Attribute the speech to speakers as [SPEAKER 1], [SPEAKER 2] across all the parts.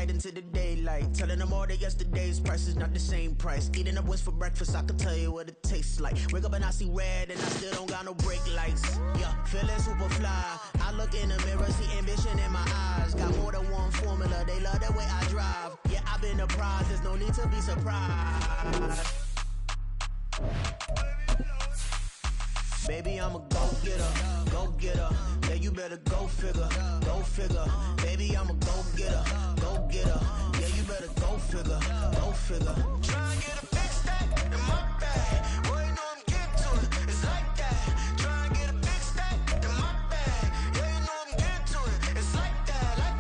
[SPEAKER 1] night into the daylight. Telling them all that yesterday's price is not the same price. Eating up wings for breakfast, I can tell you what it tastes like. Wake up and I see red and I still don't got no brake lights. Yeah, feeling super fly. I look in the mirror, see ambition in my eyes. Got more than one formula, they love the way I drive. Yeah, I've been a prize, there's no need to be surprised. Baby, I'm a go-getter, go-getter. Yeah, you better go figure, go figure. Baby, I'm a go-getter, go-getter. Yeah, you better go figure, go figure. Try and get a big stack in my bag. Boy, you know I'm getting to it, it's like that. Try and get a big stack in my bag. Yeah, you know I'm getting to it, it's like that, like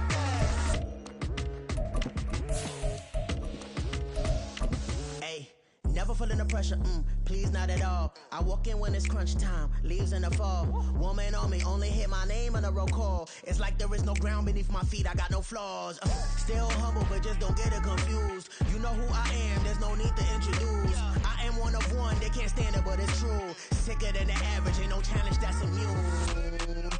[SPEAKER 1] that. Hey, never feeling the pressure, please not at all. I walk in when it's crunch time, leaves in the fall. Woman on me, only hit my name on a roll call. It's like there is no ground beneath my feet, I got no flaws. Still humble, but just don't get it confused. You know who I am, there's no need to introduce. I am one of one, they can't stand it, but it's true. Sicker than the average, ain't no challenge that's immune.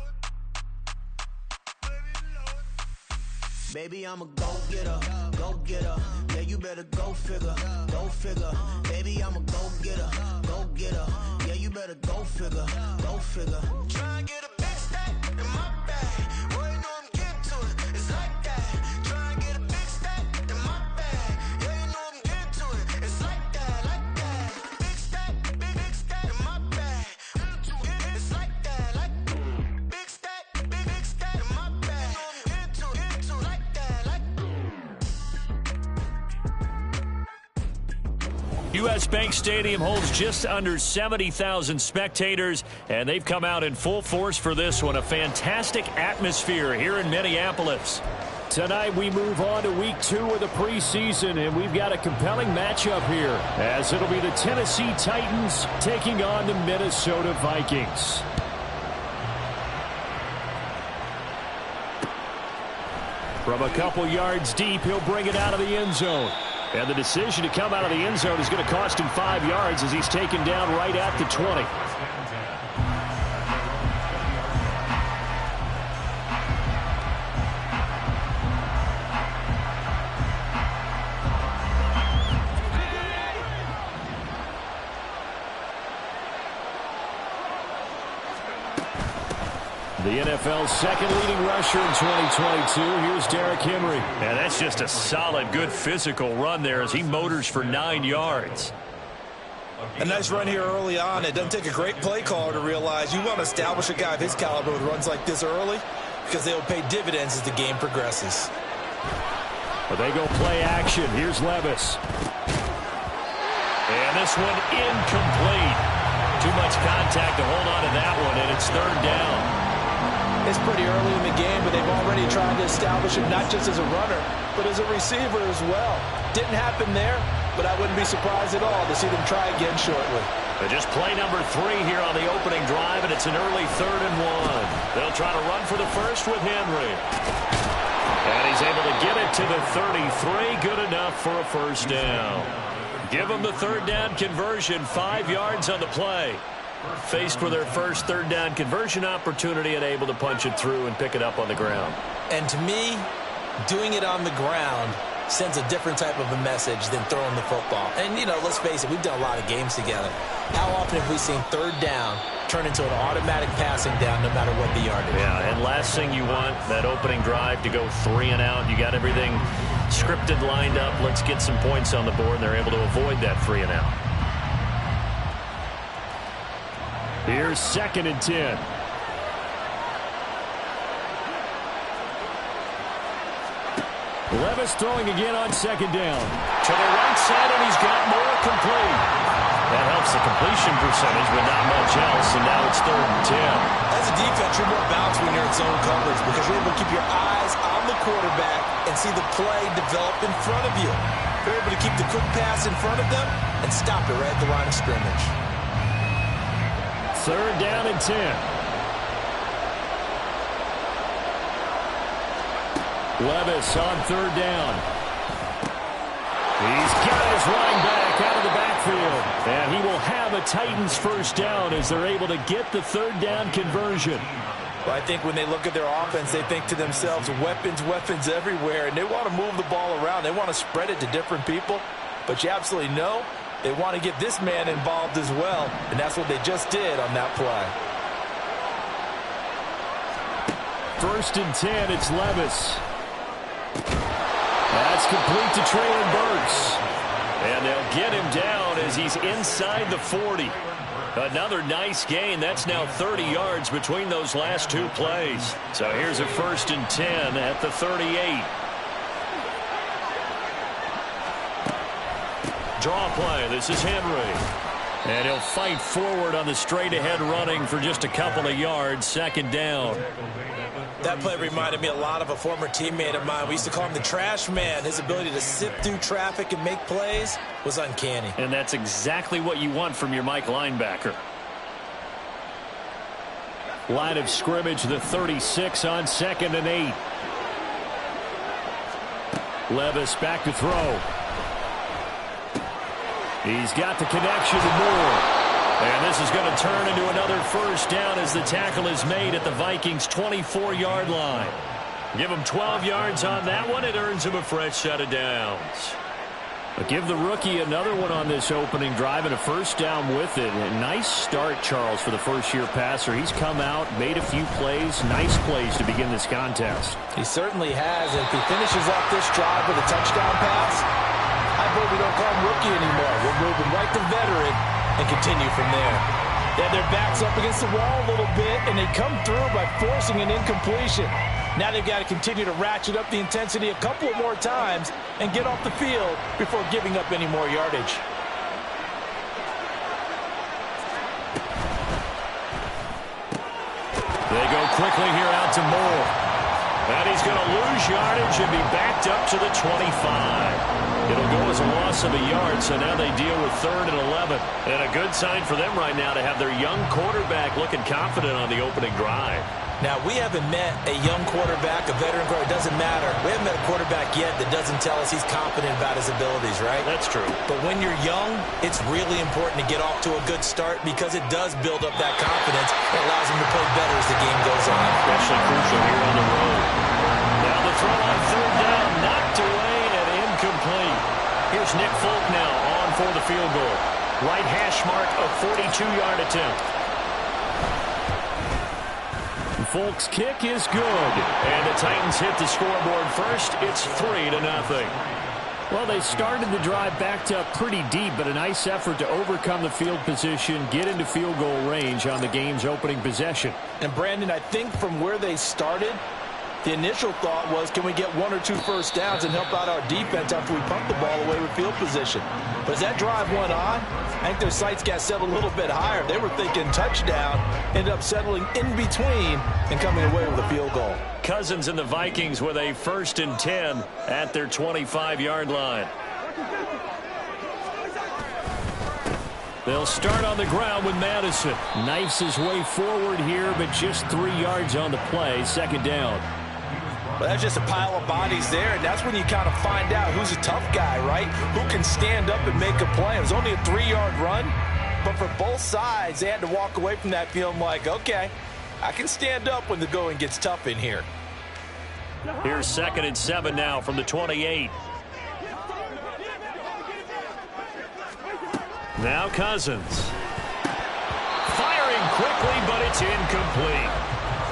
[SPEAKER 1] Baby, I'm a go-getter, go-getter. Yeah, you better go figure, go figure. Baby, I'm a go-getter, go-getter. Yeah, you better go figure, go figure. Try and get a big stack in my bag. Boy, you know I'm getting to it, it's like that. Try and get a big stack in my bag. Yeah, you know I'm getting to it, it's like that, like that. Big stack, big stack in my bag. It's like that, like big stack in my bag. You know I'm getting to it, like that, like.
[SPEAKER 2] U.S. Bank Stadium holds just under 70,000 spectators, and they've come out in full force for this one. A fantastic atmosphere here in Minneapolis. Tonight we move on to week 2 of the preseason, and we've got a compelling matchup here, as it'll be the Tennessee Titans taking on the Minnesota Vikings. From a couple yards deep, he'll bring it out of the end zone. And the decision to come out of the end zone is going to cost him 5 yards as he's taken down right at the 20. The NFL's second leading rusher in 2022. Here's Derrick Henry. And that's just a solid, good physical run there as he motors for 9 yards.
[SPEAKER 3] A nice run here early on. It doesn't take a great play caller to realize you want to establish a guy of his caliber with runs like this early, because they will pay dividends as the game progresses.
[SPEAKER 2] Well, they go play action. Here's Levis. And this one incomplete. Too much contact to hold on to that one, and it's third down.
[SPEAKER 3] It's pretty early in the game, but they've already tried to establish him not just as a runner, but as a receiver as well. Didn't happen there, but I wouldn't be surprised at all to see them try again shortly.
[SPEAKER 2] But just play number 3 here on the opening drive, and it's an early 3rd and 1. They'll try to run for the first with Henry. And he's able to get it to the 33. Good enough for a first down. Give them the third down conversion, 5 yards on the play. Faced with their first third down conversion opportunity and able to punch it through and pick it up on the ground.
[SPEAKER 3] And to me, doing it on the ground sends a different type of a message than throwing the football. And, you know, let's face it, we've done a lot of games together. How often have we seen third down turn into an automatic passing down no matter what the yardage?
[SPEAKER 2] Yeah, and last thing you want, that opening drive to go 3 and out. You got everything scripted, lined up. Let's get some points on the board, and they're able to avoid that 3 and out. Here's 2nd and 10. Levis throwing again on 2nd down. To the right side, and he's got more complete. That helps the completion percentage, but not much else, and now it's 3rd and 10.
[SPEAKER 3] As a defense, you're more balanced when you're in zone coverage because you're able to keep your eyes on the quarterback and see the play develop in front of you. You're able to keep the quick pass in front of them and stop it right at the line of scrimmage.
[SPEAKER 2] 3rd down and 10. Levis on 3rd down. He's got his running back out of the backfield. And he will have a Titans first down as they're able to get the 3rd down conversion.
[SPEAKER 3] Well, I think when they look at their offense, they think to themselves, weapons, weapons everywhere, and they want to move the ball around. They want to spread it to different people, but you absolutely know they want to get this man involved as well, and that's what they just did on that play.
[SPEAKER 2] 1st and 10, it's Levis. That's complete to Traylon Burks. And they'll get him down as he's inside the 40. Another nice gain. That's now 30 yards between those last 2 plays. So here's a 1st and 10 at the 38. Draw play. This is Henry. And he'll fight forward on the straight-ahead running for just a couple of yards. 2nd down.
[SPEAKER 3] That play reminded me a lot of a former teammate of mine. We used to call him the trash man. His ability to sift through traffic and make plays was uncanny.
[SPEAKER 2] And that's exactly what you want from your Mike linebacker. Line of scrimmage, the 36 on 2nd and 8. Levis back to throw. He's got the connection to Moore. And this is going to turn into another 1st down as the tackle is made at the Vikings' 24-yard line. Give him 12 yards on that one. It earns him a fresh set of downs. But give the rookie another one on this opening drive and a 1st down with it. A nice start, Charles, for the first-year passer. He's come out, made a few plays, nice plays to begin this contest.
[SPEAKER 3] He certainly has. If he finishes off this drive with a touchdown pass, I hope we don't call him rookie anymore. We'll move him right to veteran and continue from there. They have their backs up against the wall a little bit, and they come through by forcing an incompletion. Now they've got to continue to ratchet up the intensity a couple of more times and get off the field before giving up any more yardage.
[SPEAKER 2] They go quickly here out to Moore. And he's going to lose yardage and be backed up to the 25. It'll go as a loss of a yard, so now they deal with 3rd and 11. And a good sign for them right now to have their young quarterback looking confident on the opening drive.
[SPEAKER 3] Now, we haven't met a young quarterback, a veteran quarterback. It doesn't matter. We haven't met a quarterback yet that doesn't tell us he's confident about his abilities, right?
[SPEAKER 2] That's true.
[SPEAKER 3] But when you're young, it's really important to get off to a good start because it does build up that confidence. It allows him to play better as the game goes on.
[SPEAKER 2] Especially crucial here on the road. Now the throw on 3rd down, knocked away and incomplete. Here's Nick Folk now on for the field goal. Right hash mark, a 42-yard attempt. Folk's kick is good. And the Titans hit the scoreboard first. It's 3-0. Well, they started the drive backed up pretty deep, but a nice effort to overcome the field position, get into field goal range on the game's opening possession.
[SPEAKER 3] And, Brandon, I think from where they started, the initial thought was, can we get 1 or 2 1st downs and help out our defense after we pump the ball away with field position? But as that drive went on, I think their sights got set a little bit higher. They were thinking touchdown, ended up settling in between and coming away with a field goal.
[SPEAKER 2] Cousins and the Vikings with a 1st and 10 at their 25-yard line. They'll start on the ground with Madison. Knifes his way forward here, but just 3 yards on the play. 2nd down.
[SPEAKER 3] Well, that's just a pile of bodies there, and that's when you kind of find out who's a tough guy, right? Who can stand up and make a play. It was only a 3-yard run, but for both sides, they had to walk away from that feeling like, okay, I can stand up when the going gets tough in here.
[SPEAKER 2] Here's 2nd and 7 now from the 28. Now Cousins. Firing quickly, but it's incomplete.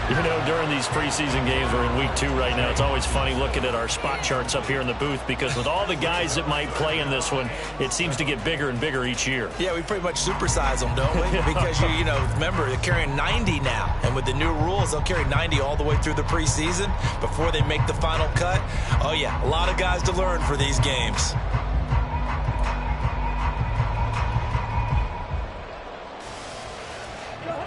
[SPEAKER 2] You know, during these preseason games, we're in week 2 right now. It's always funny looking at our spot charts up here in the booth because with all the guys that might play in this one, it seems to get bigger and bigger each year.
[SPEAKER 3] Yeah, we pretty much supersize them, don't we? Because, you know, remember, they're carrying 90 now. And with the new rules, they'll carry 90 all the way through the preseason before they make the final cut. Oh, yeah, a lot of guys to learn for these games.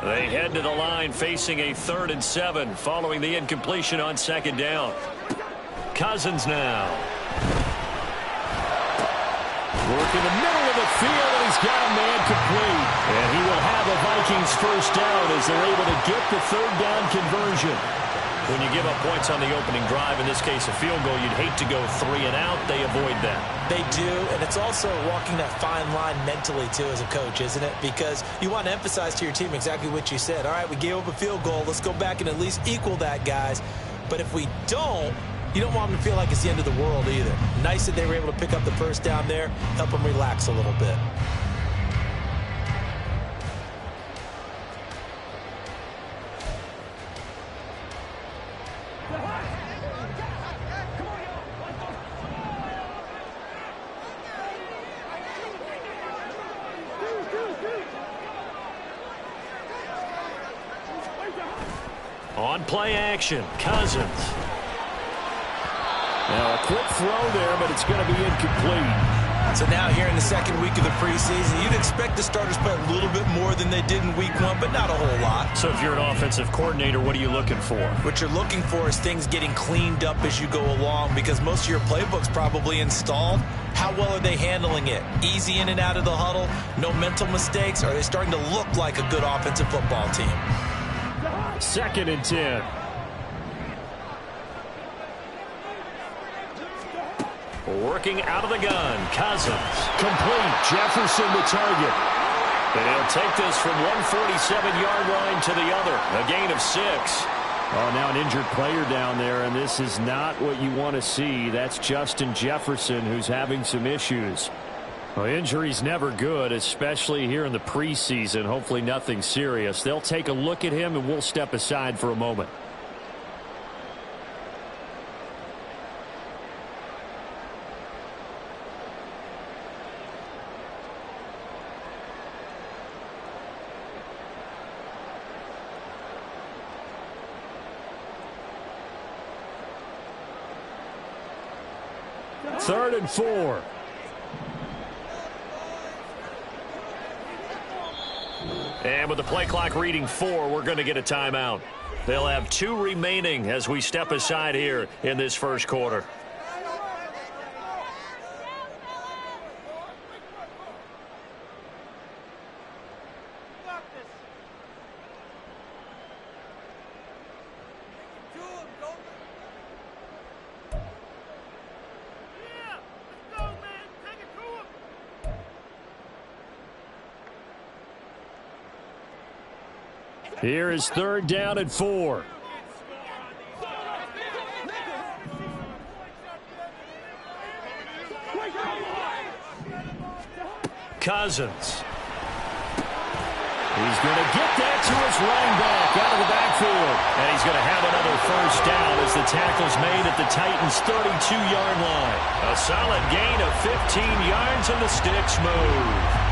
[SPEAKER 2] They head to the line facing a 3rd and 7 following the incompletion on 2nd down. Cousins now. Work in the middle of the field, and he's got a man complete. And he will have a Vikings 1st down as they're able to get the 3rd down conversion. When you give up points on the opening drive, in this case a field goal, you'd hate to go 3 and out. They avoid that.
[SPEAKER 3] They do, and it's also walking that fine line mentally, too, as a coach, isn't it? Because you want to emphasize to your team exactly what you said. All right, we gave up a field goal. Let's go back and at least equal that, guys. But if we don't, you don't want them to feel like it's the end of the world either. Nice that they were able to pick up the first down there, help them relax a little bit.
[SPEAKER 2] On play action, Cousins. Now a quick throw there, but it's going to be incomplete.
[SPEAKER 3] So now here in the second week of the preseason, you'd expect the starters to play a little bit more than they did in week 1, but not a whole lot.
[SPEAKER 2] So if you're an offensive coordinator, what are you looking for?
[SPEAKER 3] What you're looking for is things getting cleaned up as you go along, because most of your playbook's probably installed. How well are they handling it? Easy in and out of the huddle? No mental mistakes? Are they starting to look like a good offensive football team?
[SPEAKER 2] 2nd and 10. Working out of the gun, Cousins. Complete, Jefferson the target. And he'll take this from 147-yard line to the other. A gain of 6. Oh, now an injured player down there, and this is not what you want to see. That's Justin Jefferson, who's having some issues. Well, injury's never good, especially here in the preseason. Hopefully nothing serious. They'll take a look at him, and we'll step aside for a moment. Third and 4. And with the play clock reading 4, we're going to get a timeout. They'll have 2 remaining as we step aside here in this first quarter. Here is 3rd down and 4. Cousins. He's going to get that to his running back out of the backfield. And he's going to have another first down as the tackle's made at the Titans' 32-yard line. A solid gain of 15 yards and the sticks move.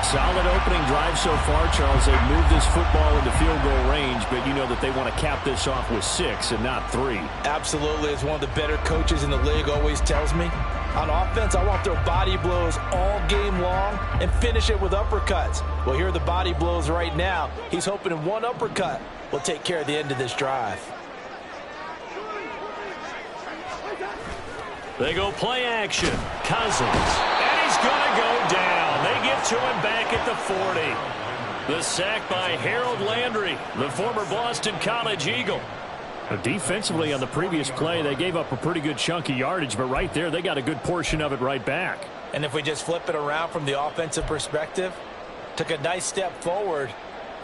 [SPEAKER 2] Solid opening drive so far, Charles. They've moved this football into field goal range, but you know that they want to cap this off with 6 and not 3.
[SPEAKER 3] Absolutely. As one of the better coaches in the league always tells me, on offense, I want their body blows all game long and finish it with uppercuts. Well, here are the body blows right now. He's hoping in one uppercut will take care of the end of this drive.
[SPEAKER 2] They go play action. Cousins. And he's going to go down. They get to him back at the 40. The sack by Harold Landry, the former Boston College Eagle. Defensively on the previous play, they gave up a pretty good chunk of yardage, but right there, they got a good portion of it right back.
[SPEAKER 3] And if we just flip it around from the offensive perspective, took a nice step forward,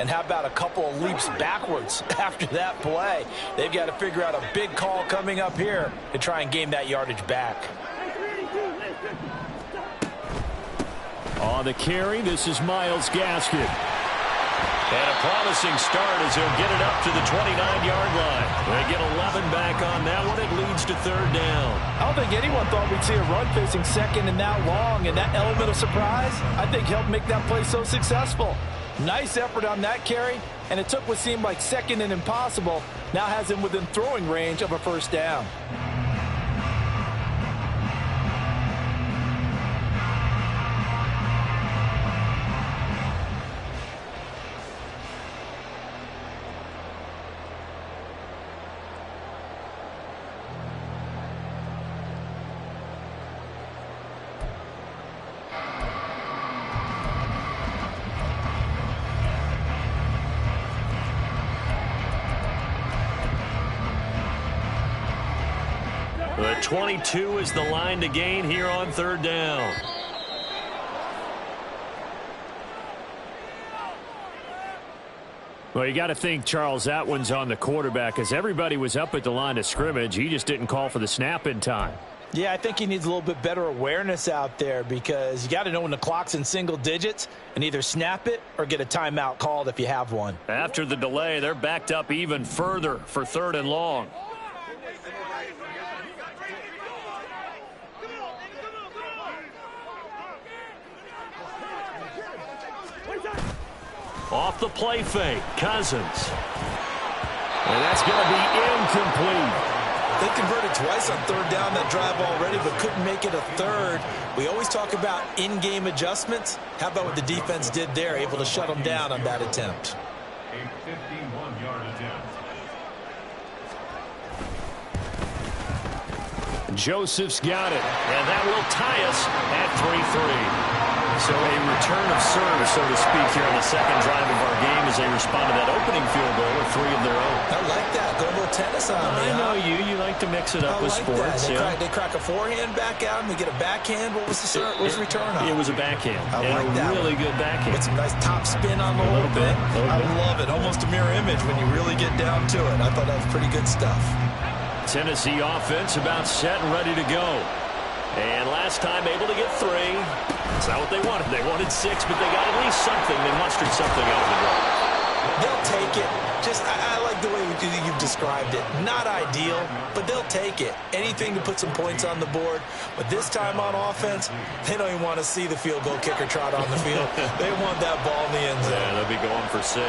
[SPEAKER 3] and how about a couple of leaps backwards after that play? They've got to figure out a big call coming up here to try and gain that yardage back.
[SPEAKER 2] On the carry, this is Myles Gaskin. And a promising start as he'll get it up to the 29-yard line. They get 11 back on that one. It leads to 3rd down.
[SPEAKER 3] I don't think anyone thought we'd see a run facing 2nd and that long, and that element of surprise, I think, helped make that play so successful. Nice effort on that carry, and it took what seemed like 2nd and impossible, now has him within throwing range of a first down.
[SPEAKER 2] The 22 is the line to gain here on third down. Well, you got to think, Charles, that one's on the quarterback because everybody was up at the line of scrimmage. He just didn't call for the snap in time.
[SPEAKER 3] Yeah, I think he needs a little bit better awareness out there because you got to know when the clock's in single digits and either snap it or get a timeout called if you have one.
[SPEAKER 2] After the delay, they're backed up even further for third and long. Off the play fake, Cousins. And that's going to be incomplete.
[SPEAKER 3] They converted twice on third down that drive already, but couldn't make it a third. We always talk about in-game adjustments. How about what the defense did there, able to shut them down on that attempt?
[SPEAKER 4] A 51-yard attempt.
[SPEAKER 2] Joseph's got it, and that will tie us at 3-3. So a return of serve, so to speak, here on the second drive of our game as they respond to that opening field goal with 3 of their own.
[SPEAKER 3] I like that. Go a little tennis on me.
[SPEAKER 2] I know you. You like to mix it up with sports.
[SPEAKER 3] They crack a forehand back out and they get a backhand. What was the return on?
[SPEAKER 2] It was a backhand.
[SPEAKER 3] I like that.
[SPEAKER 2] Really good backhand.
[SPEAKER 3] With some nice top spin on the whole thing. I love it. Almost a mirror image when you really get down to it. I thought that was pretty good stuff.
[SPEAKER 2] Tennessee offense about set and ready to go. And last time able to get 3. It's not what they wanted. They wanted 6, but they got at least something. They mustered something out of the drive.
[SPEAKER 3] They'll take it. I like the way you've described it. Not ideal, but they'll take it. Anything to put some points on the board. But this time on offense, they don't even want to see the field goal kicker trot on the field. They want that ball in the end zone.
[SPEAKER 2] Yeah, they'll be going for 6.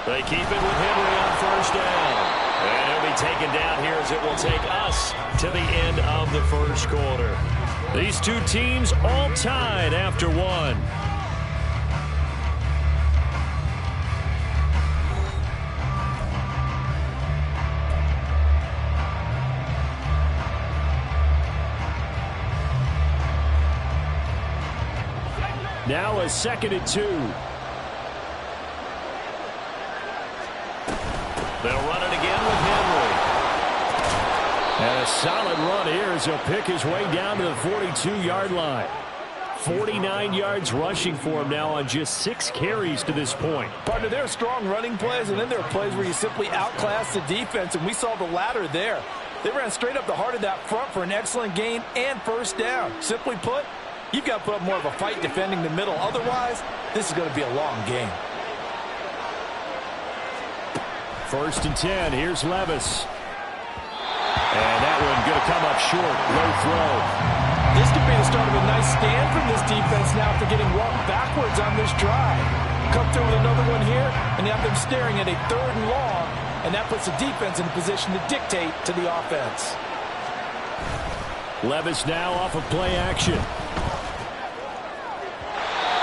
[SPEAKER 2] They keep it with Henry on first down. And he'll be taken down here as it will take us to the end of the first quarter. These two teams all tied after 1. Now a 2nd and 2. They'll run it again with Henry. And a solid run here as he'll pick his way down to the 42-yard line. 49 yards rushing for him now on just 6 carries to this point.
[SPEAKER 5] Partner, there are strong running plays, and then there are plays where you simply outclass the defense, and we saw the latter there. They ran straight up the heart of that front for an excellent gain and first down. Simply put, you've got to put up more of a fight defending the middle. Otherwise, this is going to be a long game.
[SPEAKER 2] 1st and 10. Here's Levis. And that one going to come up short. Low throw.
[SPEAKER 5] This could be the start of a nice stand from this defense now after getting walked backwards on this drive. Come through with another one here, and you have them staring at a 3rd and long, and that puts the defense in a position to dictate to the offense.
[SPEAKER 2] Levis now off of play action.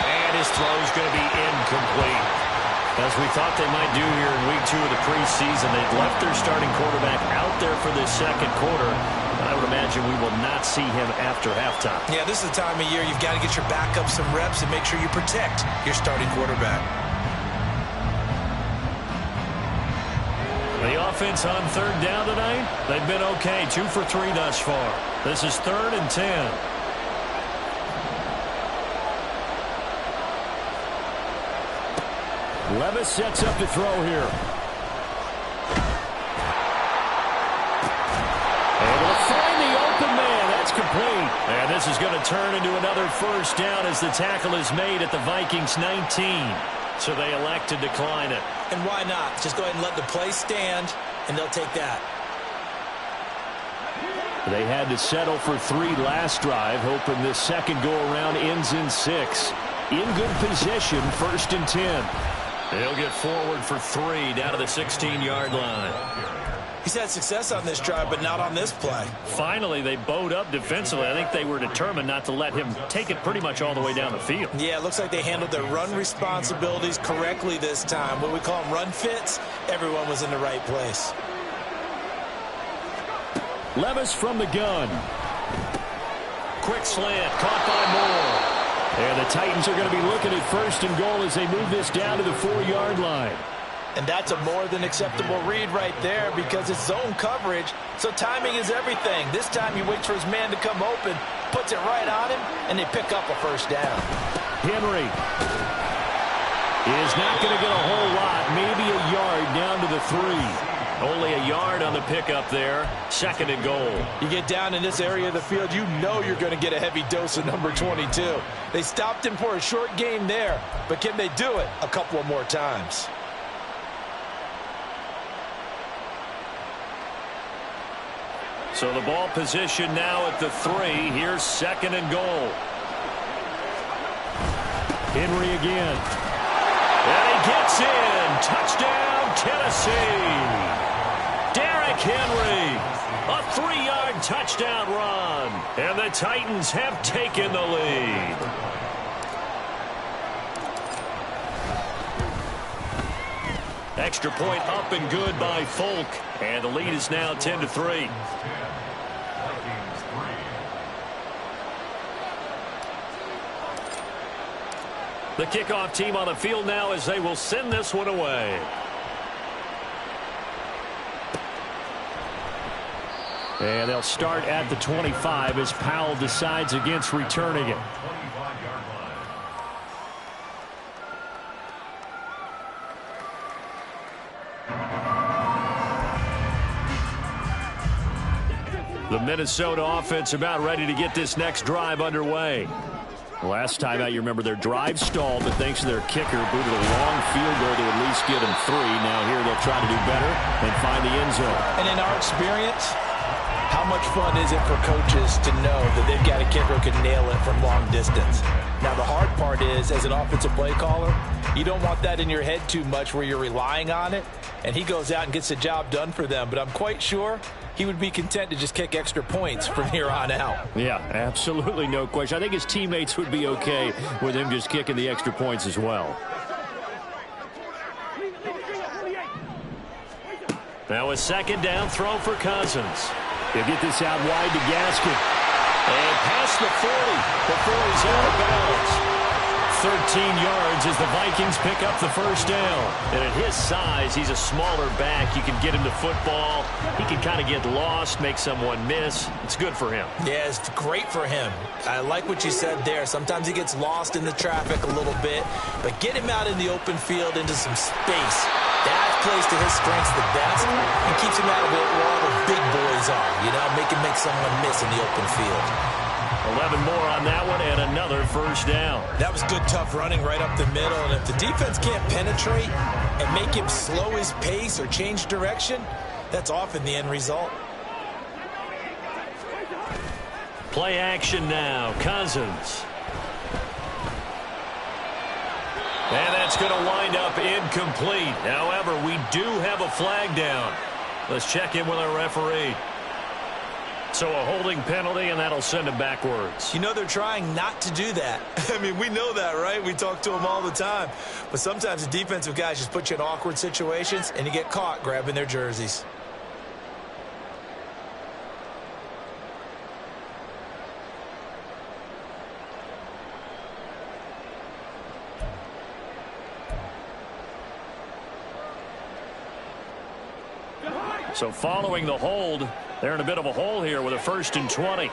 [SPEAKER 2] And his throw's going to be incomplete. As we thought they might do here in week 2 of the preseason, they've left their starting quarterback out there for this second quarter. I would imagine we will not see him after halftime.
[SPEAKER 3] Yeah, this is the time of year you've got to get your backup some reps and make sure you protect your starting quarterback.
[SPEAKER 2] The offense on 3rd down tonight, they've been okay. 2 for 3 thus far. This is 3rd and 10. Levis sets up to throw here. Able to find the open man. That's complete. And this is going to turn into another first down as the tackle is made at the Vikings 19. So they elect to decline it.
[SPEAKER 3] And why not? Just go ahead and let the play stand, and they'll take that.
[SPEAKER 2] They had to settle for 3 last drive, hoping this second go-around ends in 6. In good position, 1st and 10. They'll get forward for 3 down to the 16-yard line.
[SPEAKER 3] He's had success on this drive, but not on this play.
[SPEAKER 2] Finally, they bowed up defensively. I think they were determined not to let him take it pretty much all the way down the field.
[SPEAKER 3] Yeah, it looks like they handled their run responsibilities correctly this time. What we call them run fits, everyone was in the right place.
[SPEAKER 2] Levis from the gun. Quick slant, caught by Moore. And the Titans are going to be looking at 1st and goal as they move this down to the 4-yard line.
[SPEAKER 3] And that's a more than acceptable read right there because it's zone coverage, so timing is everything. This time he waits for his man to come open, puts it right on him, and they pick up a first down.
[SPEAKER 2] Henry is not going to get a whole lot, maybe a yard down to the 3. Only a yard on the pickup there. 2nd and goal.
[SPEAKER 3] You get down in this area of the field, you know you're going to get a heavy dose of number 22. They stopped him for a short game there, but can they do it a couple of more times?
[SPEAKER 2] So the ball position now at the 3. Here's 2nd and goal. Henry again. And he gets in. Touchdown, Tennessee. Derrick Henry. A 3-yard touchdown run. And the Titans have taken the lead. Extra point up and good by Folk. And the lead is now 10-3. The kickoff team on the field now as they will send this one away. And they'll start at the 25 as Powell decides against returning it. The Minnesota offense about ready to get this next drive underway. Last time out, you remember their drive stalled, but thanks to their kicker, booted a long field goal to at least get them 3. Now here they'll try to do better and find the end zone.
[SPEAKER 3] And in our experience, how much fun is it for coaches to know that they've got a kicker who can nail it from long distance? Now, the hard part is, as an offensive play caller, you don't want that in your head too much where you're relying on it, and he goes out and gets the job done for them. But I'm quite sure he would be content to just kick extra points from here on out. Yeah, absolutely no question. I think his teammates would be okay with him just kicking the extra points as well.
[SPEAKER 2] Now a 2nd down throw for Cousins. He'll get this out wide to Gaskin. And past the 40 before he's out of bounds. 13 yards as the Vikings pick up the first down. And at his size, he's a smaller back. You can get him to football. He can kind of get lost, make someone miss. It's good for him.
[SPEAKER 3] Yeah, it's great for him. I like what you said there. Sometimes he gets lost in the traffic a little bit, but get him out in the open field into some space. That plays to his strengths the best and keeps him out of it where all the big boys are. You know, make him make someone miss in the open field.
[SPEAKER 2] 11 more on that one and another first down.
[SPEAKER 3] That was good, tough running right up the middle. And if the defense can't penetrate and make him slow his pace or change direction, that's often the end result.
[SPEAKER 2] Play action now. Cousins. And that's going to wind up incomplete. However, we do have a flag down. Let's check in with our referee. So a holding penalty, and that'll send him backwards.
[SPEAKER 3] You know, they're trying not to do that. I mean, we know that, right? We talk to them all the time. But sometimes the defensive guys just put you in awkward situations, and you get caught grabbing their jerseys.
[SPEAKER 2] So following the hold, they're in a bit of a hole here with a 1st and 20.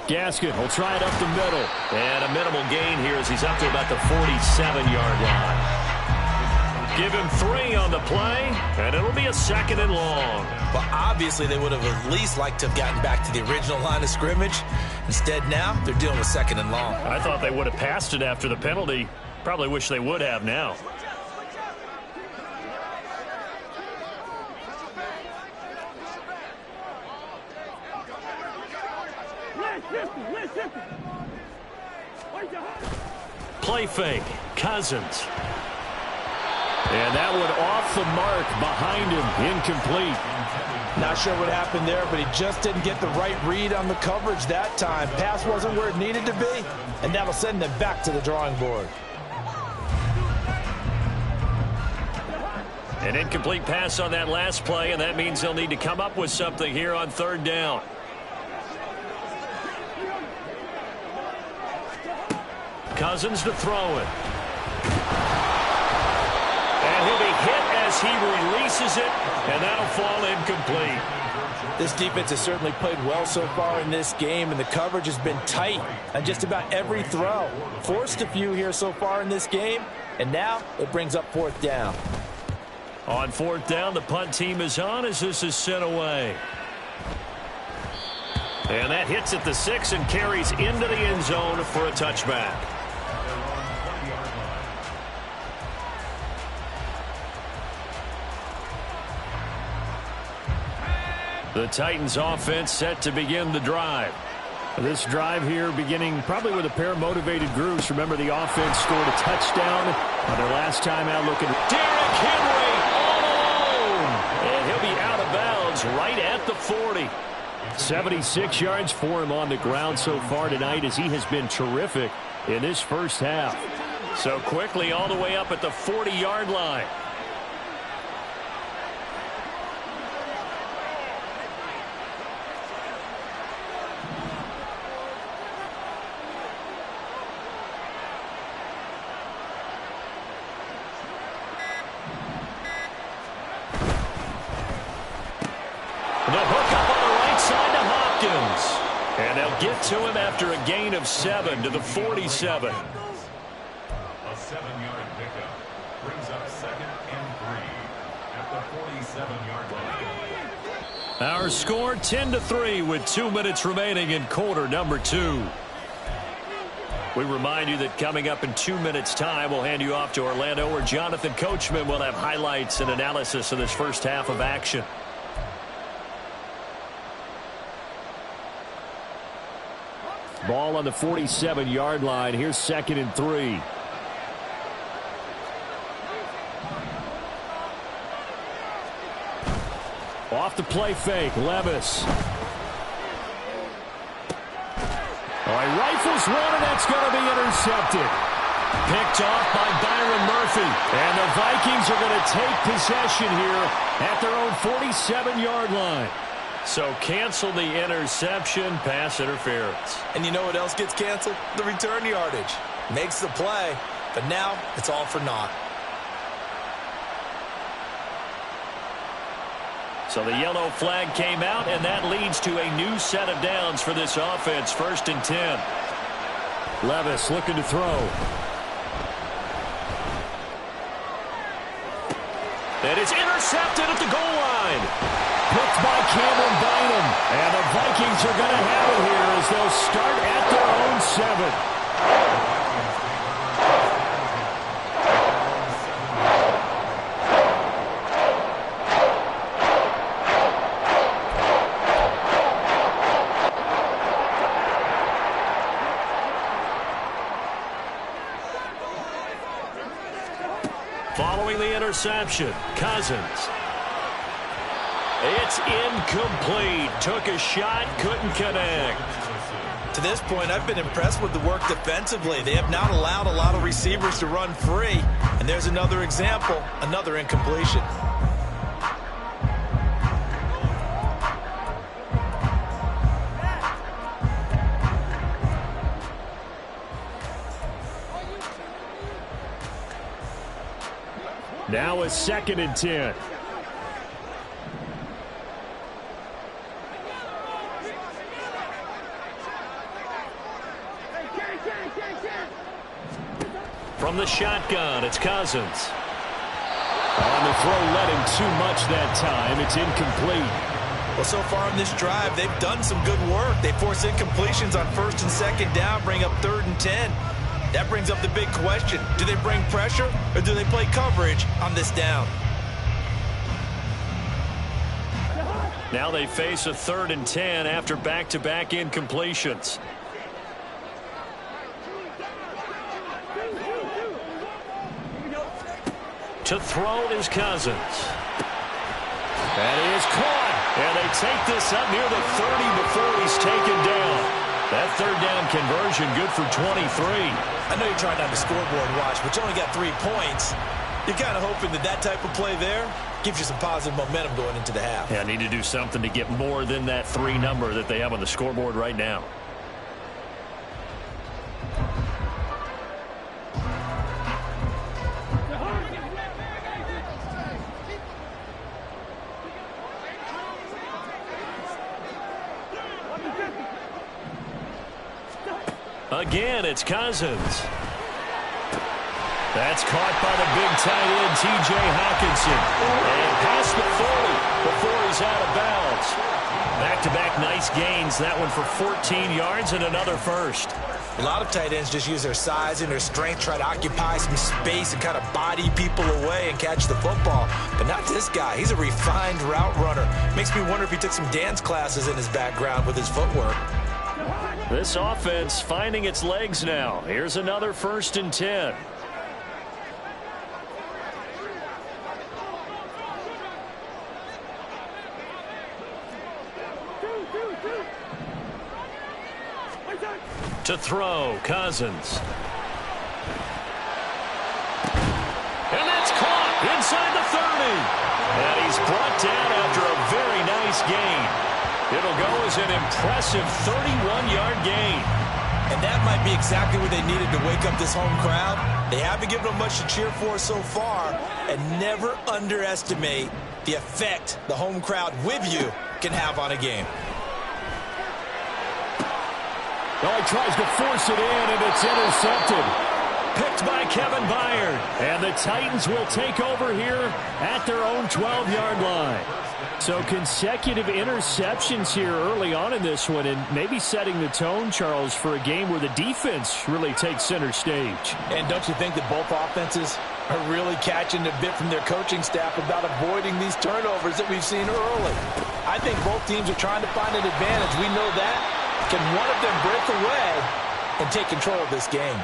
[SPEAKER 2] Gaskin will try it up the middle. And a minimal gain here as he's up to about the 47-yard line. Give him 3 on the play, and it'll be a 2nd and long.
[SPEAKER 3] But obviously they would have at least liked to have gotten back to the original line of scrimmage. Instead now, they're dealing with 2nd and long.
[SPEAKER 2] I thought they would have passed it after the penalty. Probably wish they would have now. Play fake. Cousins. And that one off the mark behind him. Incomplete.
[SPEAKER 3] Not sure what happened there, but he just didn't get the right read on the coverage that time. Pass wasn't where it needed to be, and that'll send them back to the drawing board.
[SPEAKER 2] An incomplete pass on that last play, and that means they'll need to come up with something here on 3rd down. Cousins to throw it. And he'll be hit as he releases it, and that'll fall incomplete.
[SPEAKER 5] This defense has certainly played well so far in this game, and the coverage has been tight on just about every throw. Forced a few here so far in this game, and now it brings up fourth down.
[SPEAKER 2] On fourth down, the punt team is on as this is sent away. And that hits at the 6 and carries into the end zone for a touchback. The Titans offense set to begin the drive. This drive here beginning probably with a pair of motivated groups. Remember, the offense scored a touchdown on their last time out looking. Derrick Henry all alone. And he'll be out of bounds right at the 40. 76 yards for him on the ground so far tonight as he has been terrific in this first half. So quickly all the way up at the 40-yard line. And they'll get to him after a gain of 7 to the 47.
[SPEAKER 4] A 7-yard pickup brings up 2nd and 3 at the 47-yard line.
[SPEAKER 2] Our score 10-3 with 2 minutes remaining in quarter number 2. We remind you that coming up in 2 minutes' time, we'll hand you off to Orlando, where Jonathan Coachman will have highlights and analysis of this first half of action. Ball on the 47-yard line. Here's 2nd and 3. Off the play fake, Levis. Oh, he rifles one, and that's going to be intercepted. Picked off by Byron Murphy. And the Vikings are going to take possession here at their own 47-yard line. So cancel the interception, pass interference.
[SPEAKER 3] And you know what else gets canceled? The return yardage. Makes the play, but now it's all for naught.
[SPEAKER 2] So the yellow flag came out, and that leads to a new set of downs for this offense. 1st and 10. Levis looking to throw. That is intercepted at the goal line. Picked by Cameron Bynum. And the Vikings are going to have it here as they'll start at their own 7. Following the interception, Cousins. It's incomplete. Took a shot, couldn't connect.
[SPEAKER 3] To this point, I've been impressed with the work defensively. They have not allowed a lot of receivers to run free. And there's another example, another incompletion.
[SPEAKER 2] Now a 2nd and 10. From the shotgun, it's Cousins. On the throw, led him too much that time. It's incomplete.
[SPEAKER 3] Well, so far in this drive, they've done some good work. They force incompletions on 1st and 2nd down, bring up 3rd and 10. That brings up the big question. Do they bring pressure or do they play coverage on this down?
[SPEAKER 2] Now they face a 3rd and 10 after back-to-back incompletions. To throw is Cousins. That is caught. And they take this up near the 30 before he's taken down. That 3rd down conversion good for 23.
[SPEAKER 3] I know you're trying not to scoreboard watch, but you only got 3 points. You're kind of hoping that that type of play there gives you some positive momentum going into the half.
[SPEAKER 2] Yeah, need to do something to get more than that 3 number that they have on the scoreboard right now. Again, it's Cousins. That's caught by the big tight end, T.J. Hawkinson. And past the 40 before he's out of bounds. Back-to-back nice gains. That one for 14 yards and another first.
[SPEAKER 3] A lot of tight ends just use their size and their strength, try to occupy some space and kind of body people away and catch the football. But not this guy. He's a refined route runner. Makes me wonder if he took some dance classes in his background with his footwork.
[SPEAKER 2] This offense finding its legs now. Here's another 1st and 10. To throw, Cousins. And that's caught inside the 30. And he's brought down after a very nice gain. It'll go as an impressive 31-yard gain.
[SPEAKER 3] And that might be exactly what they needed to wake up this home crowd. They haven't given them much to cheer for so far. And never underestimate the effect the home crowd with you can have on a game.
[SPEAKER 2] Well, he tries to force it in, and it's intercepted. Picked by Kevin Byard. And the Titans will take over here at their own 12-yard line. So consecutive interceptions here early on in this one, and maybe setting the tone, Charles, for a game where the defense really takes center stage.
[SPEAKER 5] And don't you think that both offenses are really catching a bit from their coaching staff about avoiding these turnovers that we've seen early? I think both teams are trying to find an advantage. We know that. Can one of them break away and take control of this game?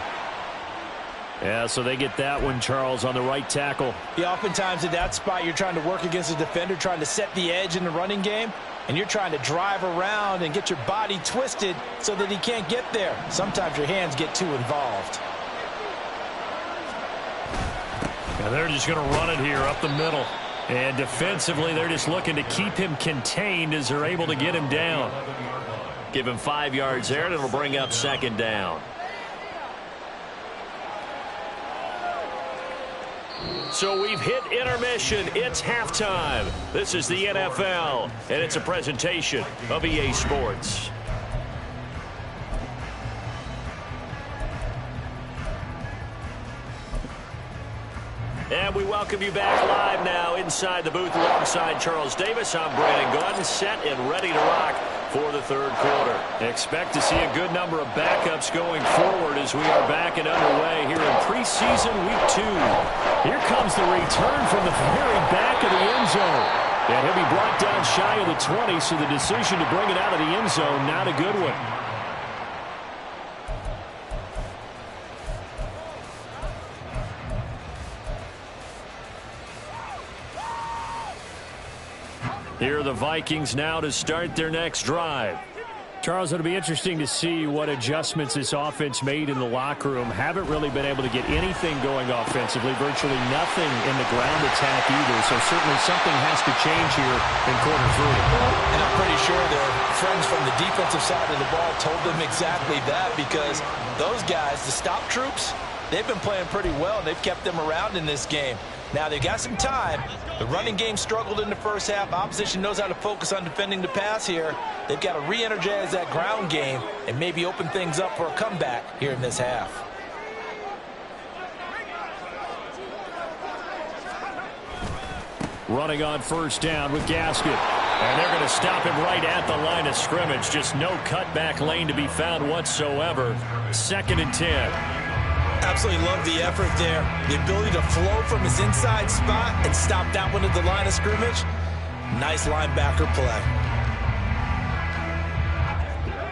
[SPEAKER 2] Yeah, so they get that one, Charles, on the right tackle.
[SPEAKER 5] Yeah, oftentimes at that spot, you're trying to work against a defender, trying to set the edge in the running game, and you're trying to drive around and get your body twisted so that he can't get there. Sometimes your hands get too involved.
[SPEAKER 2] And they're just going to run it here up the middle. And defensively, they're just looking to keep him contained as they're able to get him down. Give him 5 yards there, and it'll bring up 2nd down. So we've hit intermission. It's halftime. This is the NFL, and it's a presentation of EA Sports. And we welcome you back live now inside the booth alongside Charles Davis. I'm Brandon Gordon, set and ready to rock for the 3rd quarter. Expect to see a good number of backups going forward as we are back and underway here in preseason week 2. Here comes the return from the very back of the end zone. And he'll be brought down shy of the 20, so the decision to bring it out of the end zone, not a good one. Here are the Vikings now to start their next drive. Charles, it'll be interesting to see what adjustments this offense made in the locker room. Haven't really been able to get anything going offensively, virtually nothing in the ground attack either. So certainly something has to change here in quarter 3.
[SPEAKER 3] And I'm pretty sure their friends from the defensive side of the ball told them exactly that, because those guys, the stop troops, they've been playing pretty well. They've kept them around in this game. Now, they've got some time. The running game struggled in the first half. Opposition knows how to focus on defending the pass here. They've got to re-energize that ground game and maybe open things up for a comeback here in this half.
[SPEAKER 2] Running on 1st down with Gasket. And they're going to stop him right at the line of scrimmage. Just no cutback lane to be found whatsoever. 2nd and 10.
[SPEAKER 3] Absolutely love the effort there. The ability to flow from his inside spot and stop that one at the line of scrimmage. Nice linebacker play.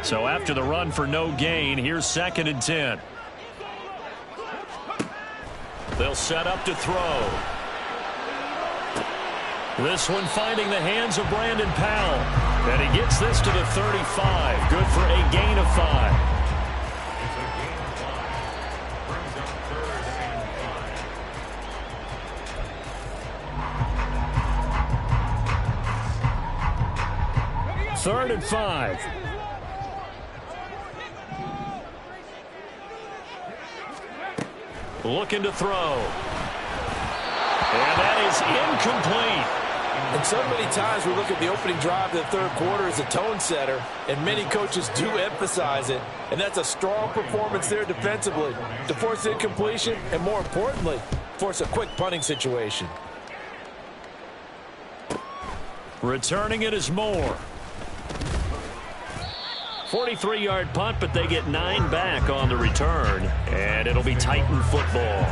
[SPEAKER 2] So after the run for no gain, here's 2nd and 10. They'll set up to throw. This one finding the hands of Brandon Powell. And he gets this to the 35. Good for a gain of 5. Third and 5. Looking to throw. And that is incomplete.
[SPEAKER 5] And so many times we look at the opening drive of the third quarter as a tone setter, and many coaches do emphasize it. And that's a strong performance there defensively to force incompletion and, more importantly, force a quick punting situation.
[SPEAKER 2] Returning it is Moore. 43-yard punt, but they get 9 back on the return, and it'll be Titan football.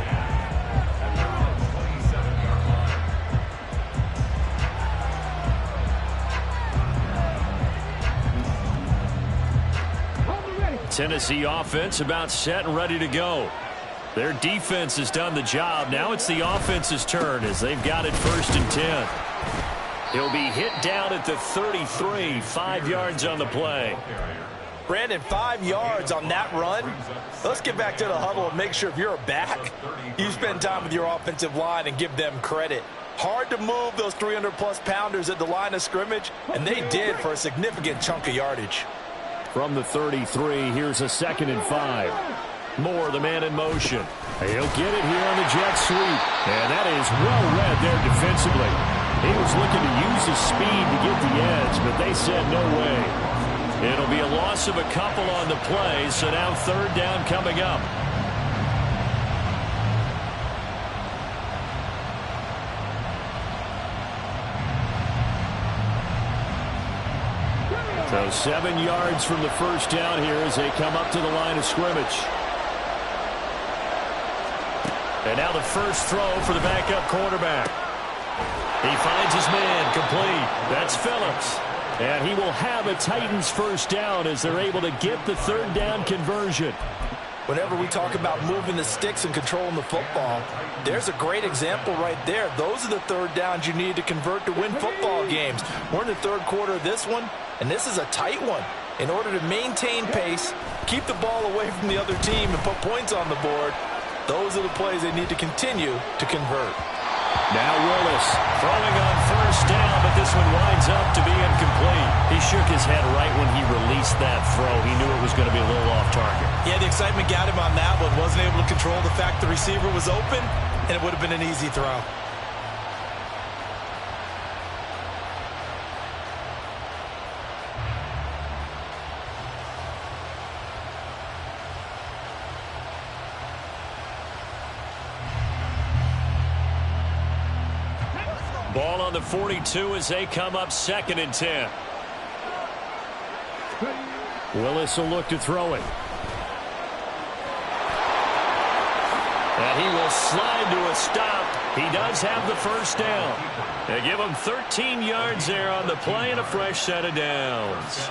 [SPEAKER 2] Tennessee offense about set and ready to go. Their defense has done the job. Now it's the offense's turn as they've got it 1st and 10. He'll be hit down at the 33, 5 yards on the play.
[SPEAKER 5] Brandon, 5 yards on that run. Let's get back to the huddle and make sure if you're a back, you spend time with your offensive line and give them credit. Hard to move those 300-plus pounders at the line of scrimmage, and they did for a significant chunk of yardage.
[SPEAKER 2] From the 33, here's a 2nd and 5. Moore, the man in motion. He'll get it here on the jet sweep. And that is well read there defensively. He was looking to use his speed to get the edge, but they said no way. It'll be a loss of a couple on the play, so now 3rd down coming up. So 7 yards from the 1st down here as they come up to the line of scrimmage. And now the first throw for the backup quarterback. He finds his man complete. That's Phillips. And he will have a Titans 1st down as they're able to get the 3rd down conversion.
[SPEAKER 5] Whenever we talk about moving the sticks and controlling the football, there's a great example right there. Those are the 3rd downs you need to convert to win football games. We're in the 3rd quarter of this one, and this is a tight one. In order to maintain pace, keep the ball away from the other team, and put points on the board, those are the plays they need to continue to convert.
[SPEAKER 2] Now Willis throwing on 1st down, but this one winds up to be incomplete. He shook his head right when he released that throw. He knew it was going to be a little off target.
[SPEAKER 3] Yeah, the excitement got him on that one. Wasn't able to control the fact the receiver was open, and it would have been an easy throw.
[SPEAKER 2] Ball on the 42 as they come up 2nd and 10. Willis will look to throw it. And he will slide to a stop. He does have the 1st down. They give him 13 yards there on the play and a fresh set of downs.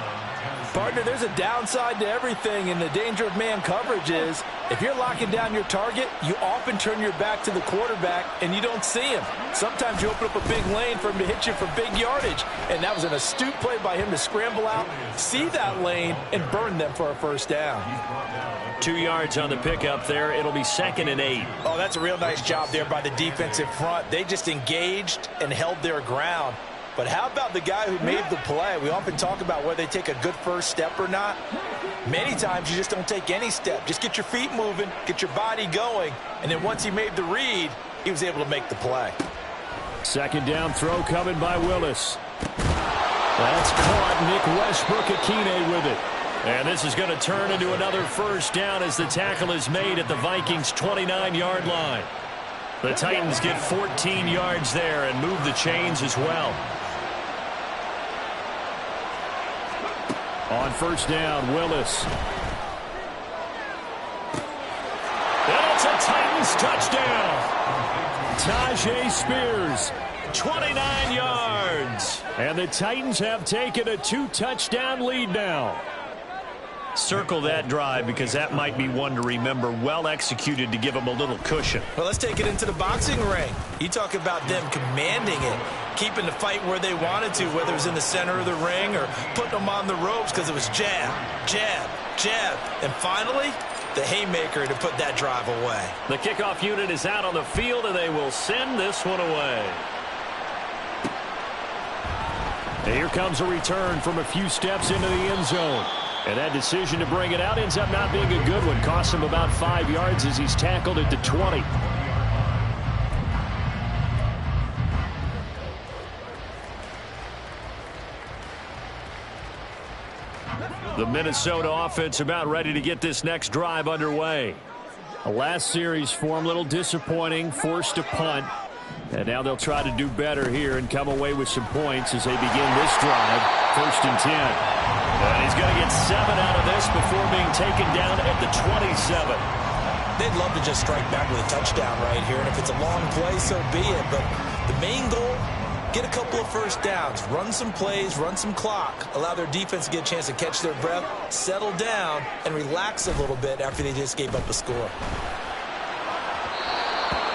[SPEAKER 5] Partner, there's a downside to everything, and the danger of man coverage is if you're locking down your target, you often turn your back to the quarterback and you don't see him. Sometimes you open up a big lane for him to hit you for big yardage, and that was an astute play by him to scramble out, see that lane, and burn them for a 1st down.
[SPEAKER 2] 2 yards on the pickup there. It'll be 2nd and 8.
[SPEAKER 3] Oh, that's a real nice job there by the defensive front. They just engaged and held their ground. But how about the guy who made the play? We often talk about whether they take a good first step or not. Many times you just don't take any step. Just get your feet moving, get your body going, and then once he made the read, he was able to make the play.
[SPEAKER 2] 2nd down throw coming by Willis. That's caught. Nick Westbrook-Akine with it. And this is going to turn into another 1st down as the tackle is made at the Vikings' 29-yard line. The Titans get 14 yards there and move the chains as well. On 1st down, Willis. And it's a Titans touchdown. Tajay Spears, 29 yards. And the Titans have taken a 2-touchdown lead now. Circle that drive because that might be one to remember. Well executed to give them a little cushion.
[SPEAKER 3] Well, let's take it into the boxing ring. You talk about them commanding it, keeping the fight where they wanted to, whether it was in the center of the ring or putting them on the ropes because it was jab, jab, jab. And finally, the haymaker to put that drive away.
[SPEAKER 2] The kickoff unit is out on the field, and they will send this one away. And here comes a return from a few steps into the end zone. And that decision to bring it out ends up not being a good one. Costs him about 5 yards as he's tackled at the 20. The Minnesota offense about ready to get this next drive underway.
[SPEAKER 5] The last series for them, a little disappointing, forced a punt. And now they'll try to do better here and come away with some points as they begin this drive. 1st and 10.
[SPEAKER 2] And he's going to get 7 out of this before being taken down at the 27.
[SPEAKER 3] They'd love to just strike back with a touchdown right here. And if it's a long play, so be it. But the main goal, get a couple of first downs, run some plays, run some clock, allow their defense to get a chance to catch their breath, settle down, and relax a little bit after they just gave up a score.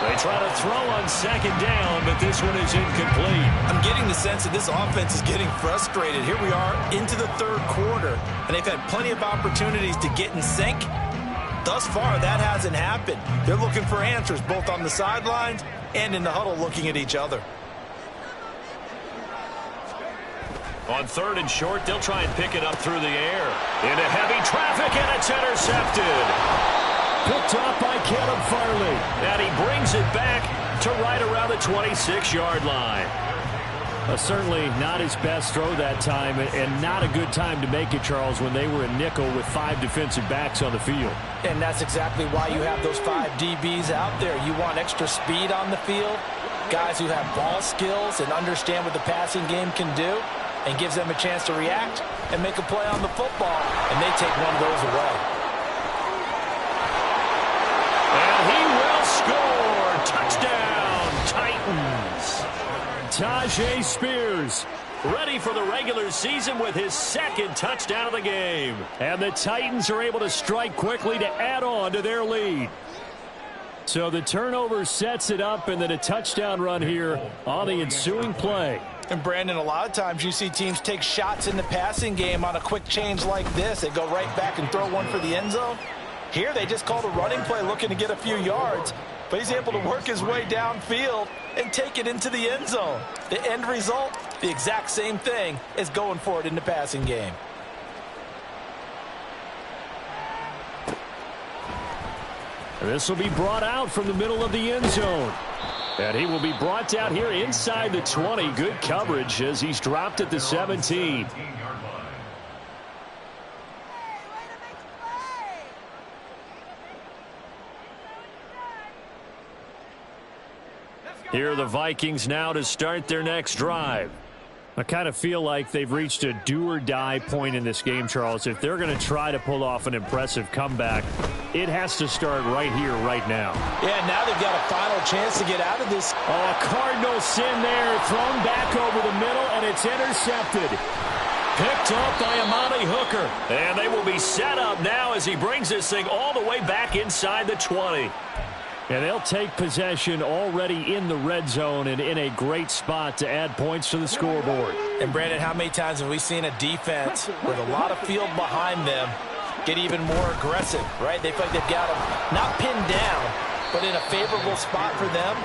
[SPEAKER 2] They try to throw on 2nd down, but this one is incomplete.
[SPEAKER 3] I'm getting the sense that this offense is getting frustrated. Here we are into the 3rd quarter, and they've had plenty of opportunities to get in sync. Thus far, that hasn't happened. They're looking for answers both on the sidelines and in the huddle looking at each other.
[SPEAKER 2] On 3rd and short, they'll try and pick it up through the air. Into heavy traffic, and it's intercepted.
[SPEAKER 5] Picked off by Caleb Farley.
[SPEAKER 2] And he brings it back to right around the 26-yard line.
[SPEAKER 5] Certainly not his best throw that time, and not a good time to make it, Charles, when they were a nickel with 5 defensive backs on the field.
[SPEAKER 3] And that's exactly why you have those 5 DBs out there. You want extra speed on the field, guys who have ball skills and understand what the passing game can do, and gives them a chance to react and make a play on the football, and they take one of those away.
[SPEAKER 2] And he will score. Touchdown, Titans.
[SPEAKER 5] Tajay Spears,
[SPEAKER 2] ready for the regular season with his 2nd touchdown of the game.
[SPEAKER 5] And the Titans are able to strike quickly to add on to their lead. So the turnover sets it up, and then a touchdown run here on the ensuing play.
[SPEAKER 3] And, Brandon, a lot of times you see teams take shots in the passing game on a quick change like this. They go right back and throw one for the end zone. Here they just called a running play looking to get a few yards, but he's able to work his way downfield and take it into the end zone. The end result, the exact same thing as going for it in the passing game.
[SPEAKER 5] This will be brought out from the middle of the end zone. And he will be brought down here inside the 20. Good coverage as he's dropped at the 17. Here are the Vikings now to start their next drive. I kind of feel like they've reached a do-or-die point in this game, Charles. If they're going to try to pull off an impressive comeback, it has to start right here, right now.
[SPEAKER 3] Yeah, now they've got a final chance to get out of this.
[SPEAKER 5] Oh, a Cardinal sin there, thrown back over the middle, and it's intercepted.
[SPEAKER 2] Picked up by Amani Hooker. And they will be set up now as he brings this thing all the way back inside the 20.
[SPEAKER 5] And they'll take possession already in the red zone and in a great spot to add points to the scoreboard.
[SPEAKER 3] And, Brandon, how many times have we seen a defense with a lot of field behind them get even more aggressive, right? They feel like they've got them not pinned down, but in a favorable spot for them,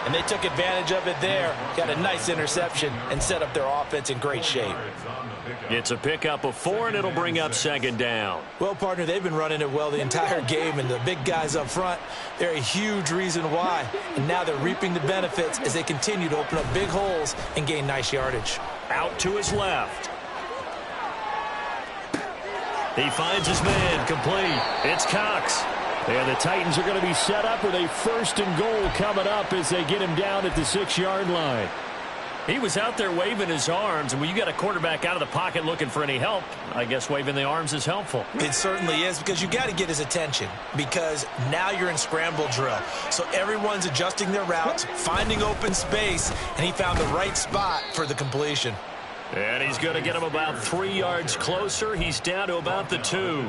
[SPEAKER 3] and they took advantage of it there, got a nice interception, and set up their offense in great shape.
[SPEAKER 2] It's a pickup of 4, and it'll bring up 2nd down.
[SPEAKER 3] Well, partner, they've been running it well the entire game, and the big guys up front, they're a huge reason why. And now they're reaping the benefits as they continue to open up big holes and gain nice yardage.
[SPEAKER 2] Out to his left. He finds his man, complete. It's Cox.
[SPEAKER 5] And the Titans are going to be set up with a 1st and goal coming up as they get him down at the 6-yard line.
[SPEAKER 2] He was out there waving his arms, and when you got a quarterback out of the pocket looking for any help, I guess waving the arms is helpful.
[SPEAKER 3] It certainly is, because you got to get his attention, because now you're in scramble drill. So everyone's adjusting their routes, finding open space, and he found the right spot for the completion.
[SPEAKER 2] And he's going to get him about 3 yards closer. He's down to about the 2.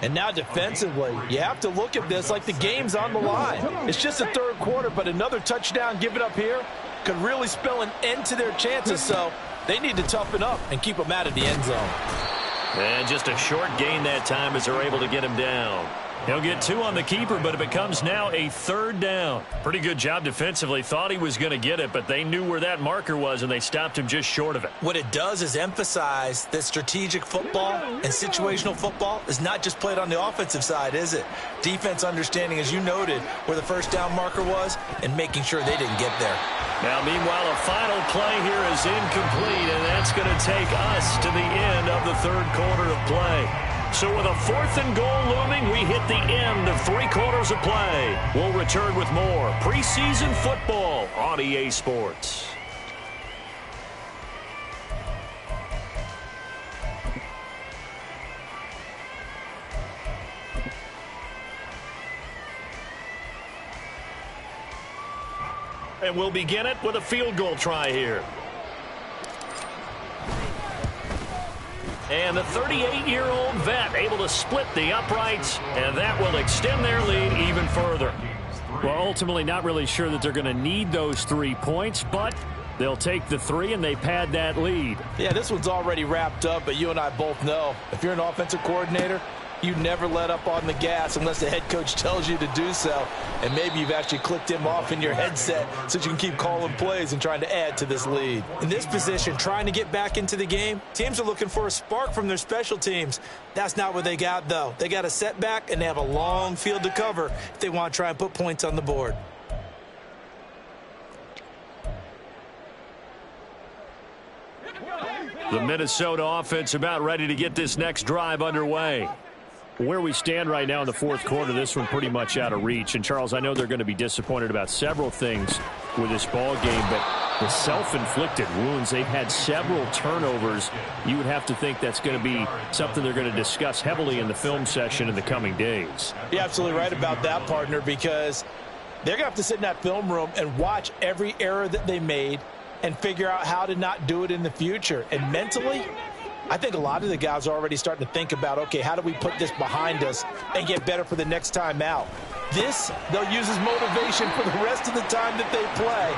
[SPEAKER 3] And now defensively, you have to look at this like the game's on the line. It's just the 3rd quarter, but another touchdown given up here could really spell an end to their chances, so they need to toughen up and keep them out of the end zone.
[SPEAKER 2] And just a short gain that time as they're able to get him down. He'll get 2 on the keeper, but it becomes now a 3rd down. Pretty good job defensively. Thought he was going to get it, but they knew where that marker was, and they stopped him just short of it.
[SPEAKER 3] What it does is emphasize that strategic football and situational football is not just played on the offensive side, is it? Defense understanding, as you noted, where the first down marker was and making sure they didn't get there.
[SPEAKER 2] Now, meanwhile, a final play here is incomplete, and that's going to take us to the end of the 3rd quarter of play. So with a 4th and goal looming, we hit the end of 3 quarters of play. We'll return with more preseason football on EA Sports. And we'll begin it with a field goal try here. And the 38-year-old vet able to split the uprights, and that will extend their lead even further. Well, ultimately not really sure that they're going to need those 3 points, but they'll take the 3 and they pad that lead.
[SPEAKER 5] Yeah, this one's already wrapped up, but you and I both know if you're an offensive coordinator, you never let up on the gas unless the head coach tells you to do so. And maybe you've actually clicked him off in your headset so you can keep calling plays and trying to add to this lead.
[SPEAKER 3] In this position, trying to get back into the game, teams are looking for a spark from their special teams. That's not what they got, though. They got a setback, and they have a long field to cover if they want to try and put points on the board.
[SPEAKER 2] The Minnesota offense about ready to get this next drive underway. Where we stand right now in the 4th quarter, this one pretty much out of reach. And, Charles, I know they're going to be disappointed about several things with this ball game, but the self-inflicted wounds, they've had several turnovers. You would have to think that's going to be something they're going to discuss heavily in the film session in the coming days.
[SPEAKER 5] You're absolutely right about that, partner, because they're going to have to sit in that film room and watch every error that they made and figure out how to not do it in the future. And mentally, I think a lot of the guys are already starting to think about, okay, how do we put this behind us and get better for the next time out? This, they'll use as motivation for the rest of the time that they play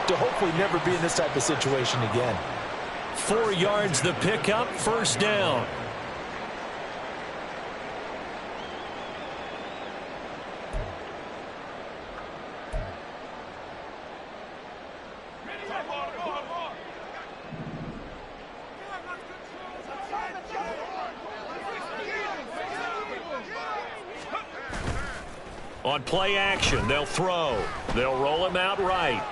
[SPEAKER 5] to hopefully never be in this type of situation again.
[SPEAKER 2] 4 yards the pickup, 1st down. On play action, they'll throw. They'll roll him out right.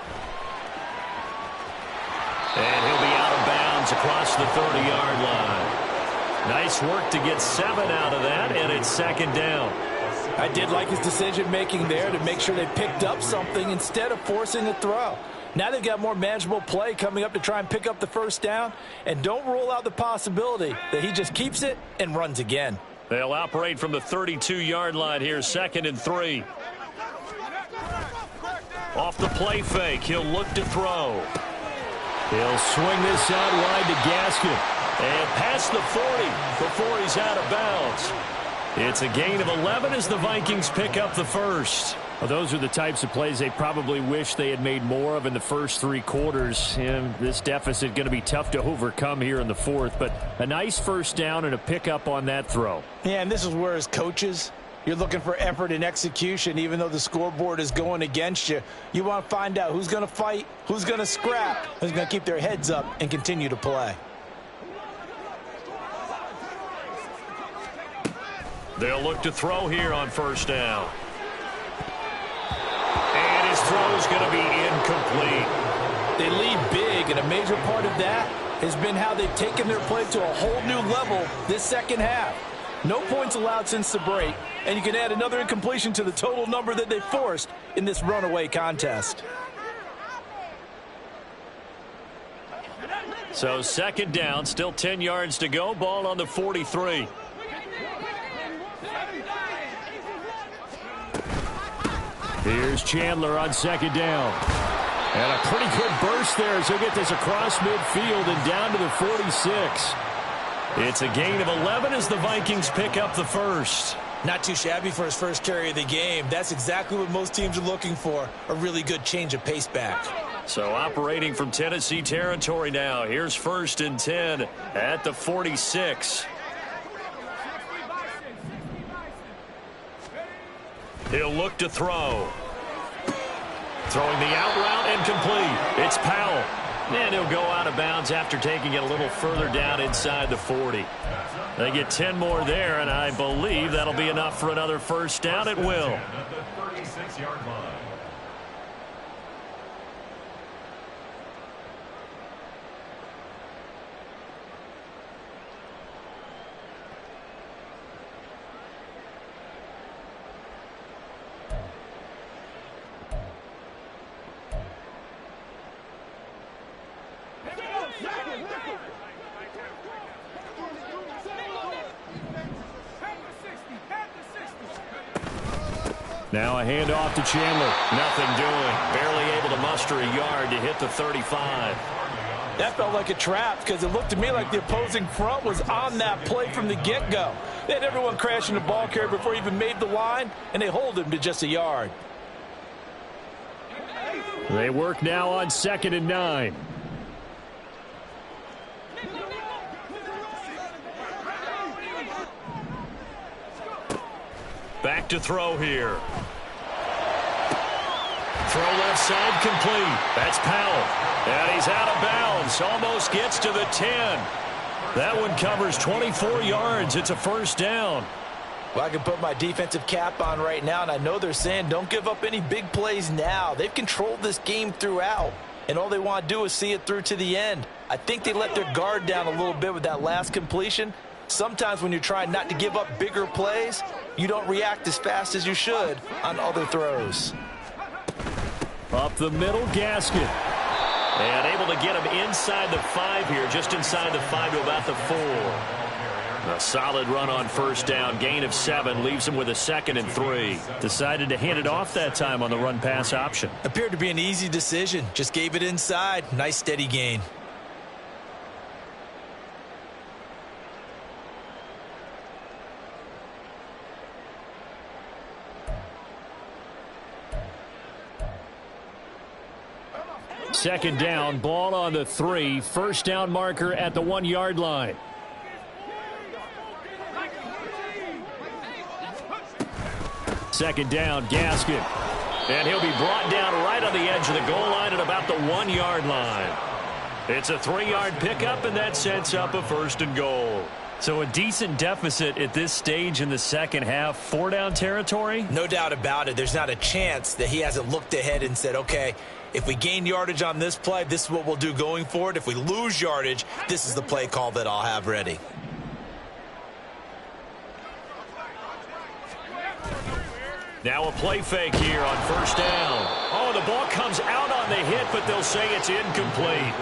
[SPEAKER 2] And he'll be out of bounds across the 30-yard line. Nice work to get 7 out of that, and it's 2nd down.
[SPEAKER 5] I did like his decision-making there to make sure they picked up something instead of forcing a throw. Now they've got more manageable play coming up to try and pick up the 1st down, and don't rule out the possibility that he just keeps it and runs again.
[SPEAKER 2] They'll operate from the 32-yard line here, 2nd and 3. Off the play fake, he'll look to throw. He'll swing this out wide to Gaskin. And past the 40 before he's out of bounds. It's a gain of 11 as the Vikings pick up the 1st. Well, those are the types of plays they probably wish they had made more of in the first 3 quarters. And this deficit going to be tough to overcome here in the 4th. But a nice 1st down and a pickup on that throw.
[SPEAKER 5] Yeah, and this is where as coaches, you're looking for effort and execution. Even though the scoreboard is going against you, you want to find out who's going to fight, who's going to scrap, who's going to keep their heads up and continue to play.
[SPEAKER 2] They'll look to throw here on 1st down. And his throw is going to be incomplete.
[SPEAKER 5] They lead big, and a major part of that has been how they've taken their play to a whole new level this 2nd half. No points allowed since the break, and you can add another incompletion to the total number that they forced in this runaway contest.
[SPEAKER 2] So 2nd down, still 10 yards to go, ball on the 43. Here's Chandler on 2nd down. And a pretty good burst there as he'll get this across midfield and down to the 46. It's a gain of 11 as the Vikings pick up the 1st.
[SPEAKER 3] Not too shabby for his first carry of the game. That's exactly what most teams are looking for, a really good change of pace back.
[SPEAKER 2] So operating from Tennessee territory now. Here's 1st and 10 at the 46. He'll look to throw. Throwing the out route and complete. It's Powell. And he'll go out of bounds after taking it a little further down inside the 40. They get 10 more there, and I believe that'll be enough for another first down. It will.
[SPEAKER 4] At the 36-yard line.
[SPEAKER 2] Now a handoff to Chandler. Nothing doing. Barely able to muster a yard to hit the 35.
[SPEAKER 5] That felt like a trap because it looked to me like the opposing front was on that play from the get-go. They had everyone crashing the ball carrier before he even made the line, and they hold him to just a yard.
[SPEAKER 2] They work now on 2nd and 9. Back to throw here. Throw left side complete. That's Powell. And he's out of bounds. Almost gets to the 10. That one covers 24 yards. It's a first down.
[SPEAKER 3] Well, I can put my defensive cap on right now, and I know they're saying don't give up any big plays now. They've controlled this game throughout, and all they want to do is see it through to the end. I think they let their guard down a little bit with that last completion. Sometimes when you're trying not to give up bigger plays, you don't react as fast as you should on other throws.
[SPEAKER 2] Up the middle, Gaskin. And able to get him inside the 5 here, just inside the 5 to about the 4. A solid run on first down. Gain of 7 leaves him with a 2nd and 3. Decided to hand it off that time on the run-pass option.
[SPEAKER 3] Appeared to be an easy decision. Just gave it inside. Nice steady gain.
[SPEAKER 2] Second down, ball on the 3. First down marker at the 1-yard line. Second down, Gaskin. And he'll be brought down right on the edge of the goal line at about the 1-yard line. It's a 3-yard pickup, and that sets up a 1st and goal. So a decent deficit at this stage in the second half. 4-down territory?
[SPEAKER 3] No doubt about it. There's not a chance that he hasn't looked ahead and said, okay, if we gain yardage on this play, this is what we'll do going forward. If we lose yardage, this is the play call that I'll have ready.
[SPEAKER 2] Now a play fake here on first down. Oh, the ball comes out on the hit, but they'll say it's incomplete.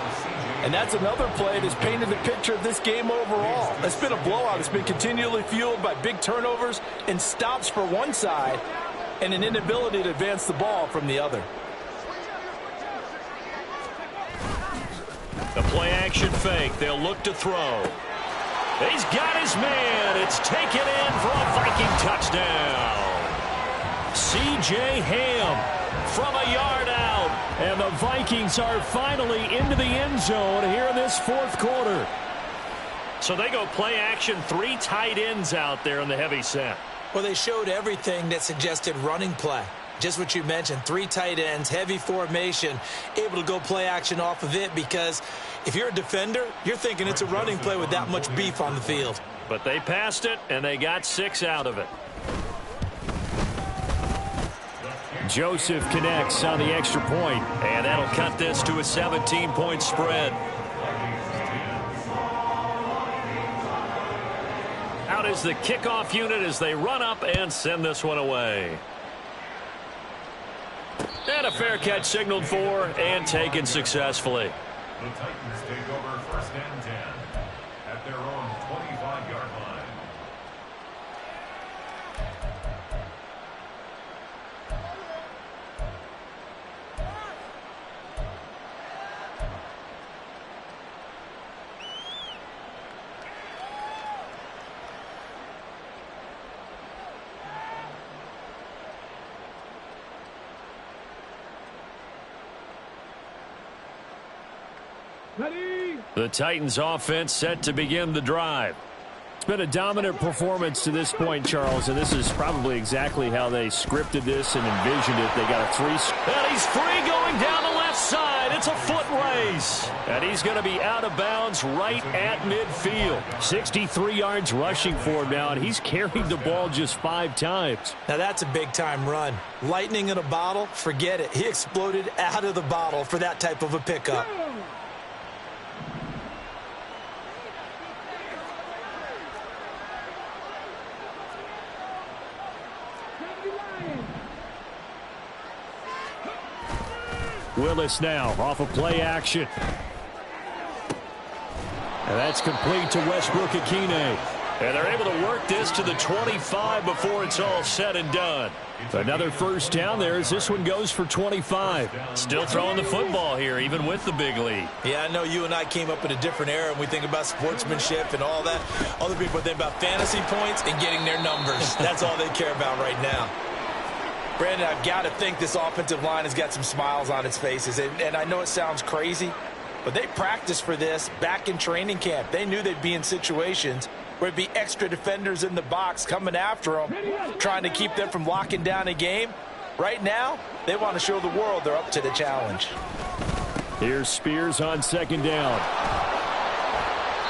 [SPEAKER 5] And that's another play that's painted the picture of this game overall. It's been a blowout. It's been continually fueled by big turnovers and stops for one side and an inability to advance the ball from the other.
[SPEAKER 2] The play-action fake. They'll look to throw. He's got his man. It's taken in for a Viking touchdown. C.J. Ham from a yard out. And the Vikings are finally into the end zone here in this 4th quarter. So they go play-action, 3 tight ends out there in the heavy set.
[SPEAKER 3] Well, they showed everything that suggested running play. Just what you mentioned, 3 tight ends, heavy formation, able to go play action off of it because if you're a defender, you're thinking it's a running play with that much beef on the field.
[SPEAKER 2] But they passed it, and they got 6 out of it. Joseph connects on the extra point, and that'll cut this to a 17-point spread. Out is the kickoff unit as they run up and send this one away. And a fair catch signaled for and taken successfully.
[SPEAKER 4] The Titans take over 1st and 10 at their own 25-yard line.
[SPEAKER 2] The Titans offense set to begin the drive.
[SPEAKER 5] It's
[SPEAKER 2] been a dominant performance to this point, Charles, and this is probably exactly how they scripted this and envisioned it. They got a 3. And he's free going down the left side. It's a foot race. And he's going to be out of bounds right at midfield. 63 yards rushing for him now, and he's carried the ball just 5 times.
[SPEAKER 3] Now that's a big-time run. Lightning in a bottle, forget it. He exploded out of the bottle for that type of a pickup.
[SPEAKER 2] Willis now off of play action. And that's complete to Westbrook-Ikhine. And they're able to work this to the 25 before it's all said and done. Another first down there as this one goes for 25. Still throwing the football here, even with the big lead.
[SPEAKER 3] Yeah, I know you and I came up in a different era, and we think about sportsmanship and all that. Other people think about fantasy points and getting their numbers. That's all they care about right now. Brandon, I've got to think this offensive line has got some smiles on its faces. And I know it sounds crazy, but they practiced for this back in training camp. They knew they'd be in situations where there'd be extra defenders in the box coming after them, trying to keep them from locking down a game. Right now, they want to show the world they're up to the challenge.
[SPEAKER 2] Here's Spears on second down.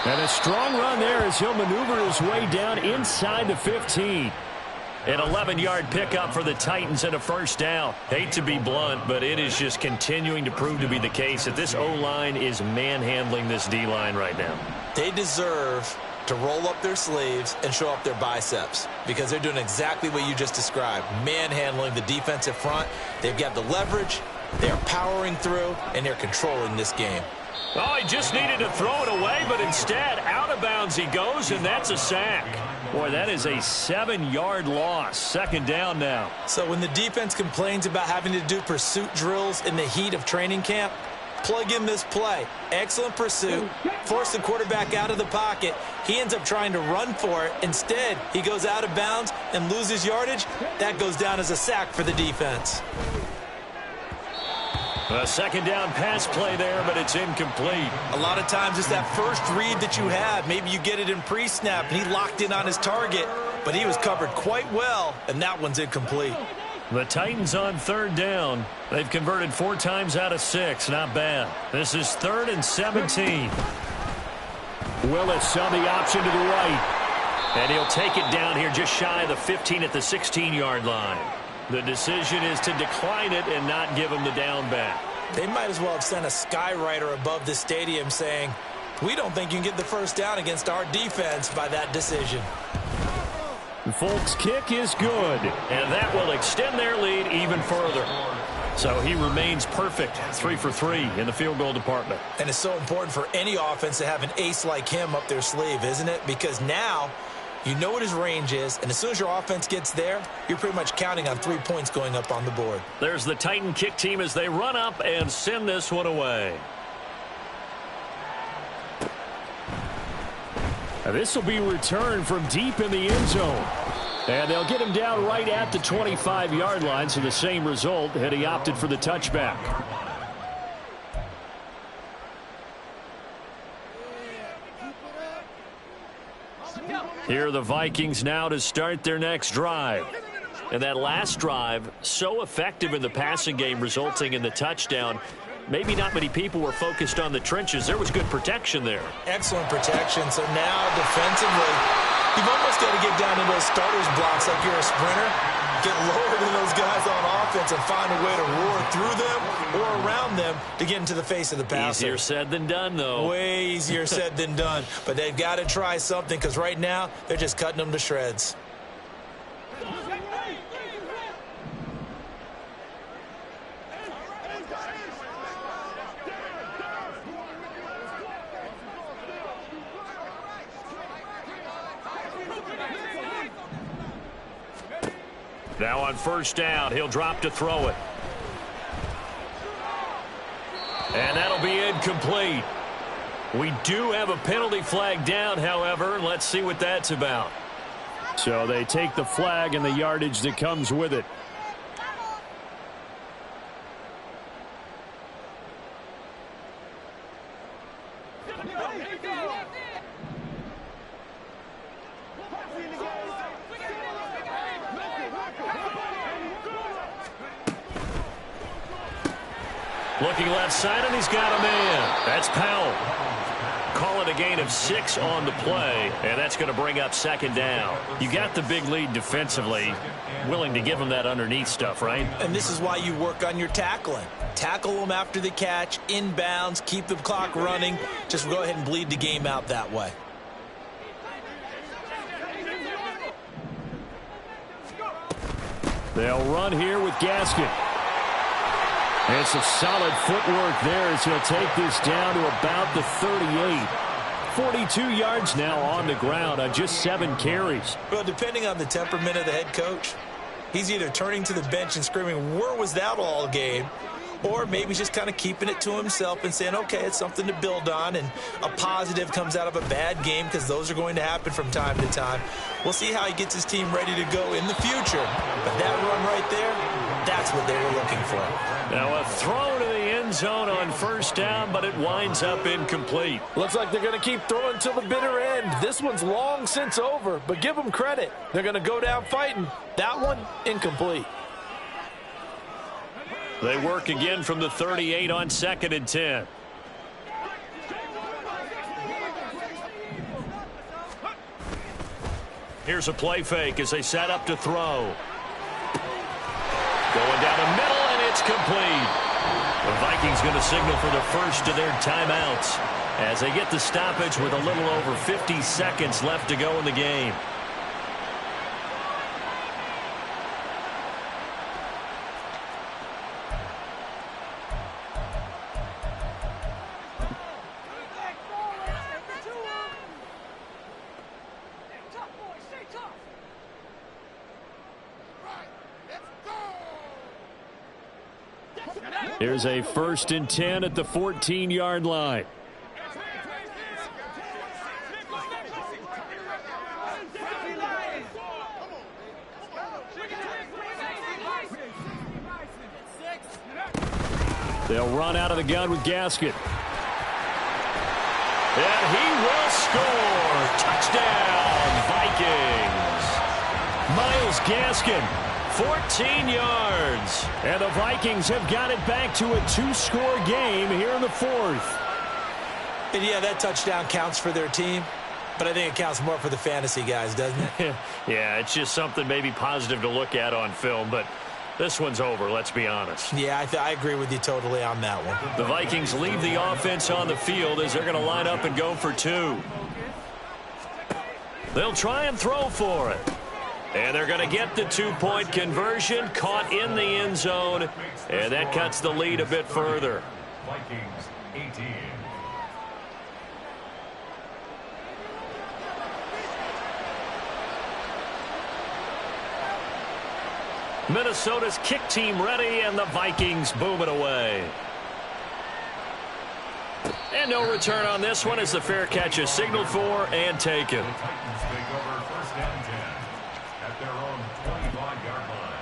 [SPEAKER 2] And a strong run there as he'll maneuver his way down inside the 15. An 11-yard pickup for the Titans and a first down. Hate to be blunt, but it is just continuing to prove to be the case that this O-line is manhandling this D-line right now.
[SPEAKER 3] They deserve to roll up their sleeves and show up their biceps because they're doing exactly what you just described, manhandling the defensive front. They've got the leverage, they're powering through, and they're controlling this game.
[SPEAKER 2] Oh, he just needed to throw it away, but instead, out of bounds he goes, and that's a sack. Boy, that is a 7-yard loss. Second down now.
[SPEAKER 3] So when the defense complains about having to do pursuit drills in the heat of training camp, plug in this play. Excellent pursuit. Force the quarterback out of the pocket. He ends up trying to run for it. Instead, he goes out of bounds and loses yardage. That goes down as a sack for the defense.
[SPEAKER 2] A second down pass play there, but it's incomplete.
[SPEAKER 3] A lot of times it's that first read that you have. Maybe you get it in pre-snap, and he locked in on his target, but he was covered quite well, and that one's incomplete.
[SPEAKER 2] The Titans on third down. They've converted 4 times out of 6. Not bad. This is 3rd and 17. Willis on the option to the right. And he'll take it down here just shy of the 15 at the 16-yard line. The decision is to decline it and not give him the down back.
[SPEAKER 3] They might as well have sent a skywriter above the stadium saying, we don't think you can get the first down against our defense by that decision.
[SPEAKER 2] Folk's kick is good, and that will extend their lead even further. So he remains perfect, 3 for 3 in the field goal department.
[SPEAKER 3] And it's so important for any offense to have an ace like him up their sleeve, isn't it? Because now you know what his range is, and as soon as your offense gets there, you're pretty much counting on 3 points going up on the board.
[SPEAKER 2] There's the Titan kick team as they run up and send this one away. Now this will be returned from deep in the end zone. And they'll get him down right at the 25-yard line, so the same result had he opted for the touchback. Here are the Vikings now to start their next drive. And that last drive, so effective in the passing game, resulting in the touchdown. Maybe not many people were focused on the trenches. There was good protection there.
[SPEAKER 3] Excellent protection. So now defensively, you've almost got to get down to those starters blocks like you're a sprinter. Get lower than those guys on offense and find a way to roar through them or around them to get into the face of the passer.
[SPEAKER 2] Easier said than done, though.
[SPEAKER 3] Way easier said than done. But they've got to try something because right now they're just cutting them to shreds.
[SPEAKER 2] Now on first down, he'll drop to throw it. And that'll be incomplete. We do have a penalty flag down, however. Let's see what that's about. So they take the flag and the yardage that comes with it. Looking left side, and he's got a man. That's Powell. Call it a gain of 6 on the play, and that's going to bring up second down. You got the big lead defensively, willing to give them that underneath stuff, right?
[SPEAKER 3] And this is why you work on your tackling. Tackle them after the catch, inbounds, keep the clock running. Just go ahead and bleed the game out that way.
[SPEAKER 2] They'll run here with Gaskin. And some solid footwork there as he'll take this down to about the 38. 42 yards now on the ground on just 7 carries.
[SPEAKER 3] Well, depending on the temperament of the head coach, he's either turning to the bench and screaming, "Where was that all game?" Or maybe he's just kind of keeping it to himself and saying, okay, it's something to build on, and a positive comes out of a bad game, because those are going to happen from time to time. We'll see how he gets his team ready to go in the future. But that run right there, that's what they were looking for.
[SPEAKER 2] Now a throw to the end zone on first down, but it winds up incomplete.
[SPEAKER 5] Looks like they're going to keep throwing till the bitter end. This one's long since over, but give them credit. They're going to go down fighting. That one, incomplete.
[SPEAKER 2] They work again from the 38 on 2nd and 10. Here's a play fake as they set up to throw. Going down the middle, and it's complete. The Vikings going to signal for the first of their timeouts as they get the stoppage with a little over 50 seconds left to go in the game. Here's a 1st and 10 at the 14-yard line. They'll run out of the gun with Gaskin. And he will score. Touchdown, Vikings. Myles Gaskin, 14 yards. And the Vikings have got it back to a 2-score game here in the 4th.
[SPEAKER 3] And yeah, that touchdown counts for their team, but I think it counts more for the fantasy guys, doesn't it?
[SPEAKER 2] Yeah, it's just something maybe positive to look at on film, but this one's over, let's be honest.
[SPEAKER 3] Yeah, I agree with you totally on that one.
[SPEAKER 2] The Vikings leave the offense on the field as they're going to line up and go for 2. They'll try and throw for it. And they're going to get the 2-point conversion, caught in the end zone, and that cuts the lead a bit further.
[SPEAKER 4] Vikings 18.
[SPEAKER 2] Minnesota's kick team ready, and the Vikings boom it away. And no return on this one as the fair catch is signaled for and taken.
[SPEAKER 4] The Titans take over 1st and 10 at their own 25-yard line.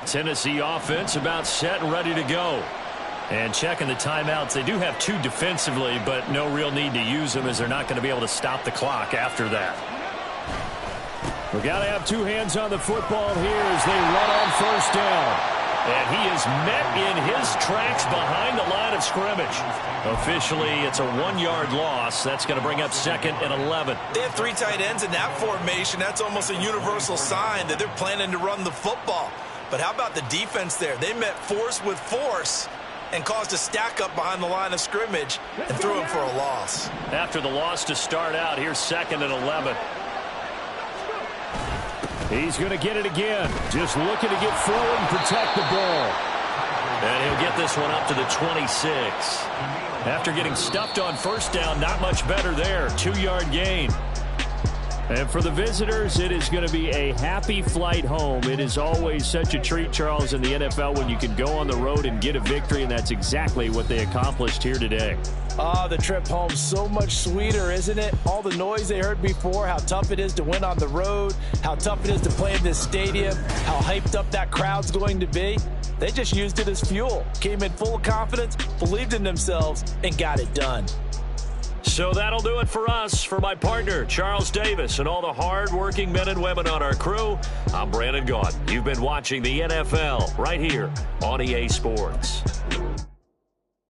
[SPEAKER 2] Tennessee offense about set and ready to go. And checking the timeouts, they do have 2 defensively, but no real need to use them as they're not going to be able to stop the clock after that. We've got to have 2 hands on the football here as they run on first down. And he is met in his tracks behind the line of scrimmage. Officially, it's a 1-yard loss. That's going to bring up 2nd and 11.
[SPEAKER 3] They have 3 tight ends in that formation. That's almost a universal sign that they're planning to run the football. But how about the defense there? They met force with force and caused a stack up behind the line of scrimmage and threw him for a loss.
[SPEAKER 2] After the loss to start out, here's 2nd and 11. He's going to get it again. Just looking to get forward and protect the ball. And he'll get this one up to the 26. After getting stuffed on first down, not much better there. 2-yard gain. And for the visitors, it is going to be a happy flight home. It is always such a treat, Charles, in the NFL when you can go on the road and get a victory, and that's exactly what they accomplished here today.
[SPEAKER 5] Oh, the trip home so much sweeter, isn't it? All the noise they heard before, how tough it is to win on the road, how tough it is to play in this stadium, how hyped up that crowd's going to be. They just used it as fuel, came in full of confidence, believed in themselves, and got it done.
[SPEAKER 2] So that'll do it for us. For my partner, Charles Davis, and all the hard-working men and women on our crew, I'm Brandon Gaudin. You've been watching the NFL right here on EA Sports.